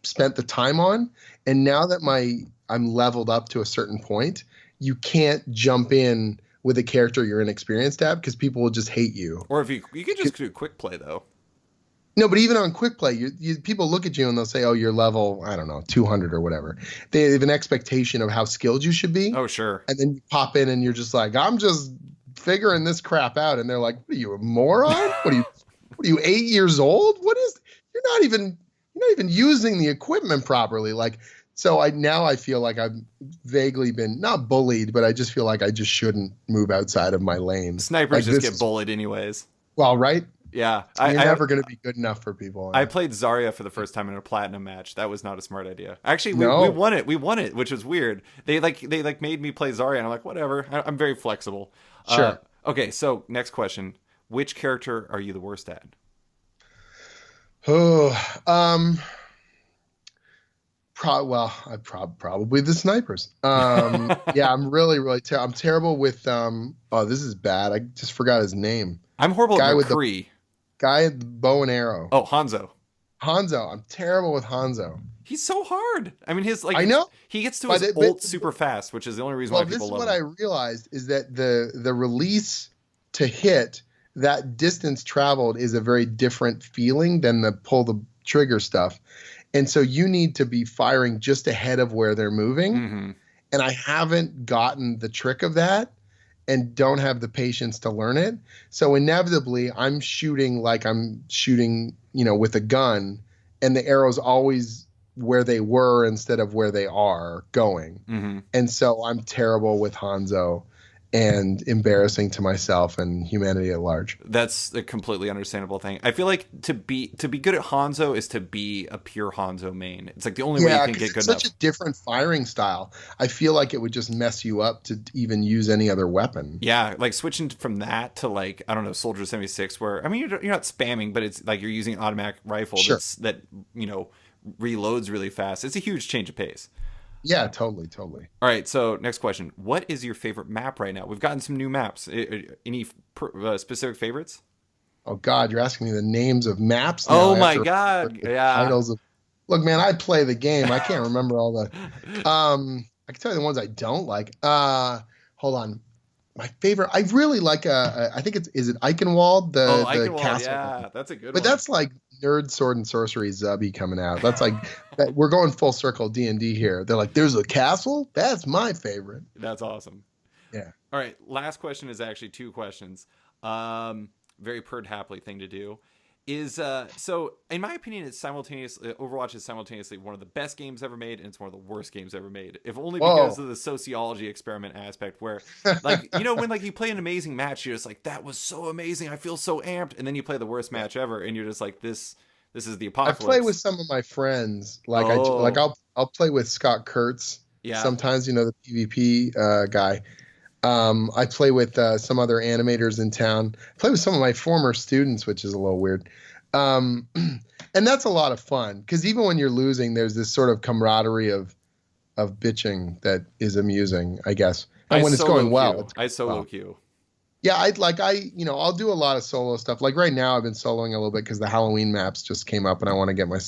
spent the time on. And now that I'm leveled up to a certain point, you can't jump in with a character you're inexperienced at because people will just hate you. Or if you could just do quick play though. No, but even on quick play, people look at you and they'll say, "Oh, you're level, I don't know, 200 or whatever." They have an expectation of how skilled you should be. Oh, sure. And then you pop in and you're just like, "I'm just figuring this crap out." And they're like, "What are you, a moron? What are you 8 years old? You're not even using the equipment properly." Like, so I feel like I've vaguely been not bullied, but I just feel like I just shouldn't move outside of my lane. Snipers just get bullied anyways. Well, right? Yeah, you're never going to be good enough for people. I played Zarya for the first time in a platinum match. That was not a smart idea. Actually, we won it. We won it, which was weird. They made me play Zarya, and I'm like, whatever. I'm very flexible. Sure. Okay, so next question: which character are you the worst at? Oh, probably the snipers. Yeah, I'm really I'm terrible with. Oh, this is bad. I just forgot his name. I'm horrible at McCree. Guy with the bow and arrow. Oh, Hanzo. I'm terrible with Hanzo. He's so hard. I mean, I know he gets to his ult super fast, which is the only reason why people love him. This is what I realized is that the release to hit, that distance traveled is a very different feeling than the pull the trigger stuff. And so you need to be firing just ahead of where they're moving. Mm-hmm. And I haven't gotten the trick of that and don't have the patience to learn it. So inevitably I'm shooting like I'm shooting, with a gun, and the arrow's always where they were instead of where they are going. Mm-hmm. And so I'm terrible with Hanzo and embarrassing to myself and humanity at large. That's a completely understandable thing. I feel like to be good at Hanzo is to be a pure Hanzo main. It's like the only way you can get good enough. It's such a different firing style. I feel like it would just mess you up to even use any other weapon. Yeah, like switching from that to like, I don't know, Soldier 76, where I mean you're not spamming, but it's like you're using an automatic rifle that reloads really fast. It's a huge change of pace. Yeah, totally. All right, so next question. What is your favorite map right now? We've gotten some new maps. Any specific favorites? Oh, God, you're asking me the names of maps now. Oh, my God. Yeah. Titles of... Look, man, I play the game. I can't remember all the... I can tell you the ones I don't like. Hold on. My favorite... I really like... I think is it Eichenwald? The castle. Yeah, that's a good one. But that's like Nerd Sword and Sorcery Zubby coming out. That's like we're going full circle D&D here. They're like, there's a castle? That's my favorite. That's awesome. Yeah. All right, last question is actually two questions. Very Perd Hapley thing to do. Is so in my opinion, Overwatch is simultaneously one of the best games ever made, and it's one of the worst games ever made. If only because of the sociology experiment aspect, where like when like you play an amazing match, you're just like, that was so amazing, I feel so amped, and then you play the worst match ever, and you're just like, this is the apocalypse. I play with some of my friends, like I'll play with Scott Kurtz. Yeah. Sometimes the PvP guy. I play with some other animators in town. I play with some of my former students, which is a little weird. And that's a lot of fun because even when you're losing, there's this sort of camaraderie of bitching that is amusing, I guess. And when it's going well, I solo queue. Yeah, I'll do a lot of solo stuff. Like right now, I've been soloing a little bit because the Halloween maps just came up, and I want to get my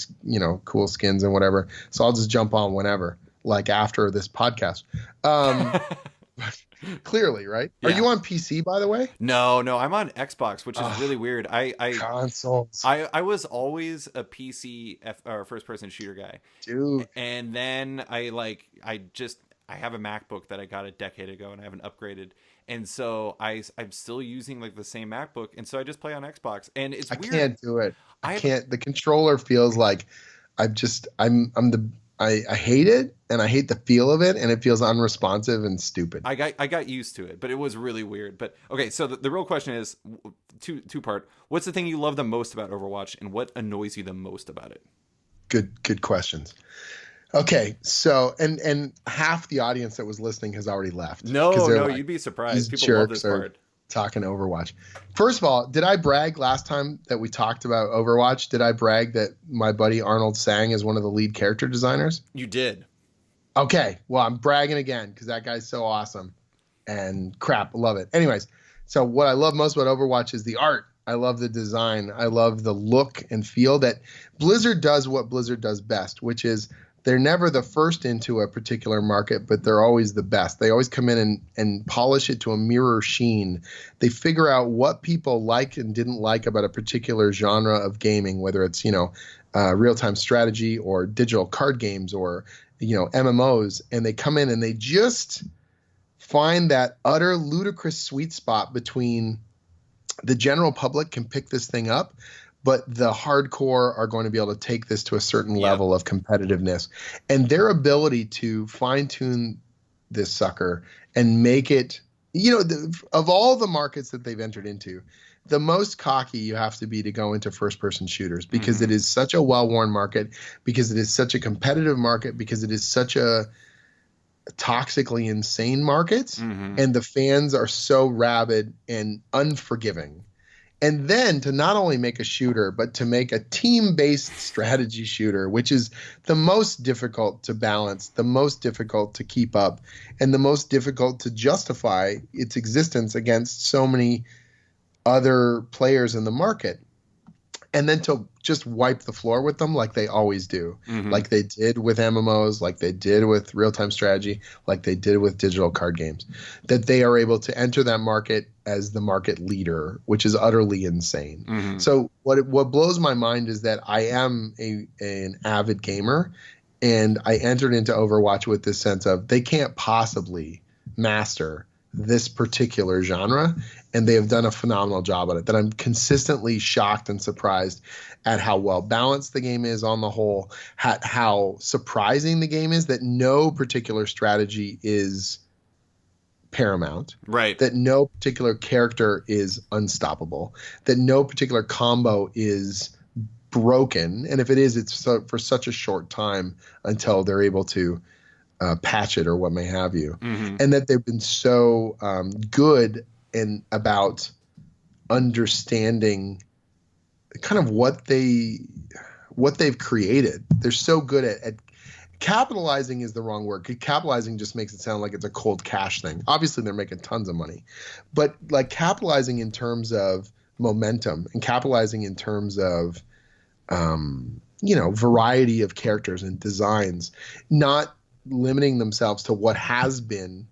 cool skins and whatever. So I'll just jump on whenever, like after this podcast. Clearly, right? Yeah. Are you on PC, by the way? No, I'm on Xbox, which is really weird. I consoles. I was always a PC or first-person shooter guy, dude. And then I have a MacBook that I got a decade ago, and I haven't upgraded, and so I'm still using like the same MacBook, and so I just play on Xbox, and it's weird. I can't do it. I can't. The controller feels like I hate it, and I hate the feel of it, and it feels unresponsive and stupid. I got used to it, but it was really weird. But okay, so the real question is two part. What's the thing you love the most about Overwatch, and what annoys you the most about it? Good questions. Okay, so and half the audience that was listening has already left. No, like, you'd be surprised. People love this part. Talking Overwatch. First of all, did I brag last time that we talked about Overwatch? Did I brag that my buddy Arnold Sang is one of the lead character designers? You did. Okay, well, I'm bragging again because that guy's so awesome. And crap, I love it. Anyways, so what I love most about Overwatch is the art. I love the design. I love the look and feel that Blizzard does what Blizzard does best, which is they're never the first into a particular market, but they're always the best. They always come in and polish it to a mirror sheen. They figure out what people liked and didn't like about a particular genre of gaming, whether it's, real-time strategy or digital card games or, MMOs. And they come in and they just find that utter ludicrous sweet spot between the general public can pick this thing up, but the hardcore are going to be able to take this to a certain level of competitiveness. And their ability to fine-tune this sucker and make it, of all the markets that they've entered into, the most cocky you have to be to go into first-person shooters because it is such a well-worn market, because it is such a competitive market, because it is such a toxically insane market, and the fans are so rabid and unforgiving. And then to not only make a shooter, but to make a team-based strategy shooter, which is the most difficult to balance, the most difficult to keep up, and the most difficult to justify its existence against so many other players in the market. And then to just wipe the floor with them like they always do, like they did with MMOs, like they did with real-time strategy, like they did with digital card games, that they are able to enter that market as the market leader, which is utterly insane. So what blows my mind is that I am an avid gamer, and I entered into Overwatch with this sense of they can't possibly master this particular genre, and they have done a phenomenal job at it. That I'm consistently shocked and surprised at how well balanced the game is on the whole, how surprising the game is that no particular strategy is paramount, right? That no particular character is unstoppable, that no particular combo is broken, and if it is, it's for such a short time until they're able to patch it or what may have you, and that they've been so good and about understanding kind of what they've created. They're so good at capitalizing is the wrong word. Capitalizing just makes it sound like it's a cold cash thing. Obviously, they're making tons of money, but like capitalizing in terms of momentum and capitalizing in terms of variety of characters and designs, not limiting themselves to what has been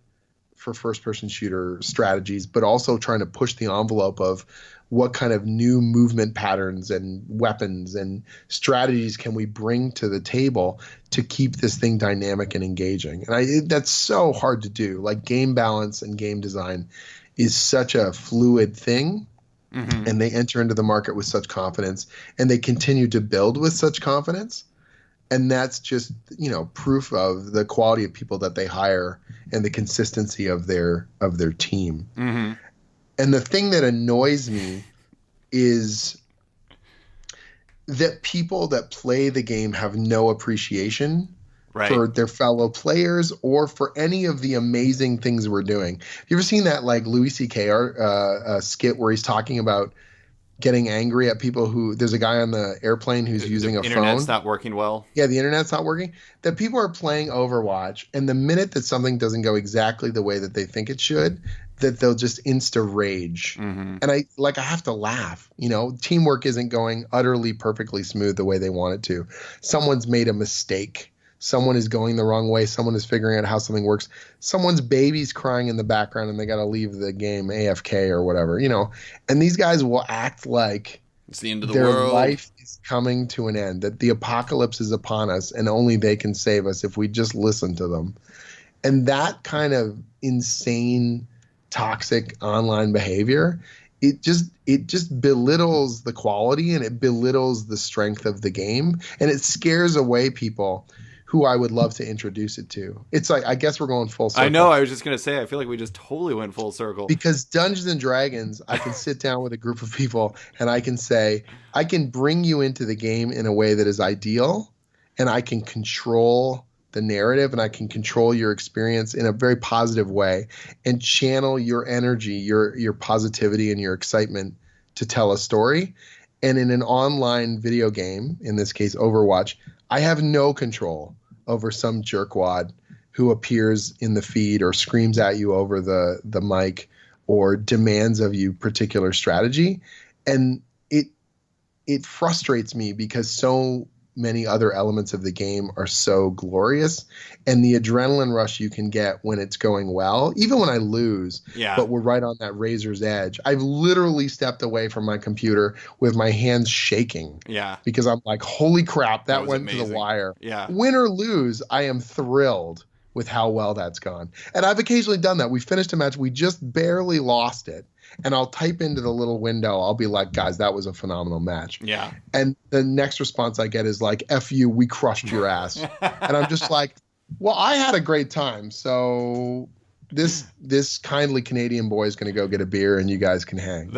for first-person shooter strategies, but also trying to push the envelope of what kind of new movement patterns and weapons and strategies can we bring to the table to keep this thing dynamic and engaging. And that's so hard to do. Like, game balance and game design is such a fluid thing, and they enter into the market with such confidence, and they continue to build with such confidence. And that's just, proof of the quality of people that they hire and the consistency of their team. And the thing that annoys me is that people that play the game have no appreciation for their fellow players or for any of the amazing things we're doing. You ever seen that like Louis C.K. Skit where he's talking about getting angry at people who there's a guy on the airplane who's using a phone. The internet's not working well. Yeah, the internet's not working. That people are playing Overwatch, and the minute that something doesn't go exactly the way that they think it should, that they'll just insta rage. And I have to laugh. Teamwork isn't going utterly perfectly smooth the way they want it to. Someone's made a mistake. Someone is going the wrong way. Someone is figuring out how something works. Someone's baby's crying in the background and they got to leave the game AFK or whatever, And these guys will act like it's the end of the their world. Life is coming to an end, that the apocalypse is upon us and only they can save us if we just listen to them. And that kind of insane, toxic online behavior it just belittles the quality and it belittles the strength of the game, and it scares away people who I would love to introduce it to. It's like, I guess we're going full circle. I know. I was just going to say, I feel like we just totally went full circle. Because Dungeons and Dragons, I can sit down with a group of people and I can say, I can bring you into the game in a way that is ideal, and I can control the narrative and I can control your experience in a very positive way and channel your energy, your positivity and your excitement to tell a story. And in an online video game, in this case Overwatch, I have no control over some jerkwad who appears in the feed or screams at you over the mic or demands of you particular strategy. And it frustrates me because so many other elements of the game are so glorious, and the adrenaline rush you can get when it's going well, even when I lose, but we're right on that razor's edge. I've literally stepped away from my computer with my hands shaking. Yeah. Because I'm like, holy crap, that went amazing. To the wire. Yeah. Win or lose, I am thrilled with how well that's gone. And I've occasionally done that. We finished a match, we just barely lost it. And I'll type into the little window, I'll be like, guys, that was a phenomenal match. Yeah. And the next response I get is like, F you, we crushed your ass. And I'm just like, well, I had a great time. So this kindly Canadian boy is going to go get a beer and you guys can hang.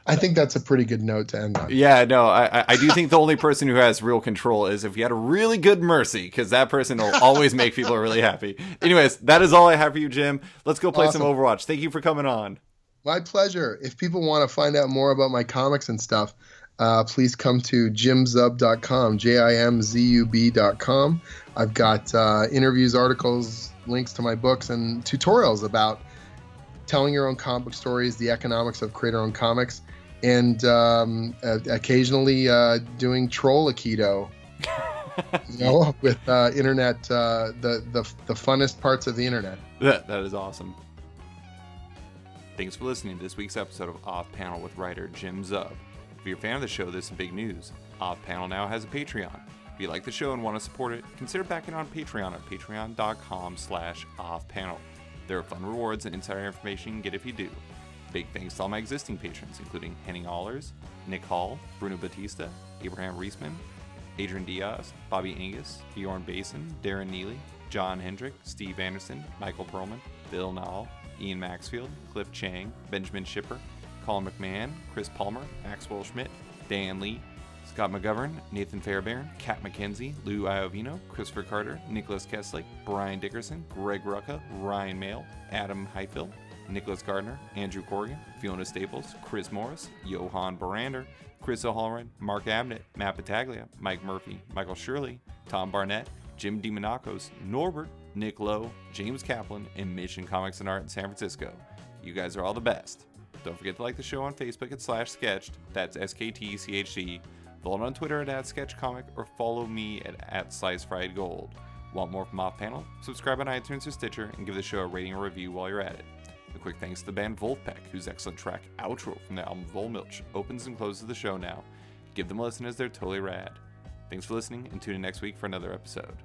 I think that's a pretty good note to end on. Yeah, no, I do think the only person who has real control is if you had a really good Mercy, because that person will always make people really happy. Anyways, that is all I have for you, Jim. Let's go play some Overwatch. Thank you for coming on. My pleasure. If people want to find out more about my comics and stuff, please come to jimzub.com, JIMZUB.com. I've got interviews, articles, links to my books, and tutorials about telling your own comic book stories, the economics of creator-owned comics, and occasionally doing troll aikido, with internet, the funnest parts of the internet. That is awesome. Thanks for listening to this week's episode of Off Panel with writer Jim Zub. If you're a fan of the show, this is big news. Off Panel now has a Patreon. If you like the show and want to support it, consider backing on Patreon at patreon.com/offpanel. There are fun rewards and insider information you can get if you do. Big thanks to all my existing patrons, including Henning Allers, Nick Hall, Bruno Batista, Abraham Reisman, Adrian Diaz, Bobby Angus, Bjorn Basin, Darren Neely, John Hendrick, Steve Anderson, Michael Perlman, Bill Nall, Ian Maxfield, Cliff Chang, Benjamin Shipper, Colin McMahon, Chris Palmer, Maxwell Schmidt, Dan Lee, Scott McGovern, Nathan Fairbairn, Kat McKenzie, Lou Iovino, Christopher Carter, Nicholas Keslick, Brian Dickerson, Greg Rucka, Ryan Mail, Adam Heifel, Nicholas Gardner, Andrew Corrigan, Fiona Staples, Chris Morris, Johan Barander, Chris O'Halloran, Mark Abnett, Matt Battaglia, Mike Murphy, Michael Shirley, Tom Barnett, Jim DiMonacos, Norbert, Nick Lowe, James Kaplan, and Mission Comics and Art in San Francisco. You guys are all the best. Don't forget to like the show on Facebook at /sketched, that's SKTCHD. Follow me on Twitter at @sketchcomic, or follow me at @slicefriedgold. Want more from Off Panel? Subscribe on iTunes or Stitcher and give the show a rating or review while you're at it. A quick thanks to the band Wolfpack, whose excellent track Outro from the album Volmilch opens and closes the show now. Give them a listen as they're totally rad. Thanks for listening, and tune in next week for another episode.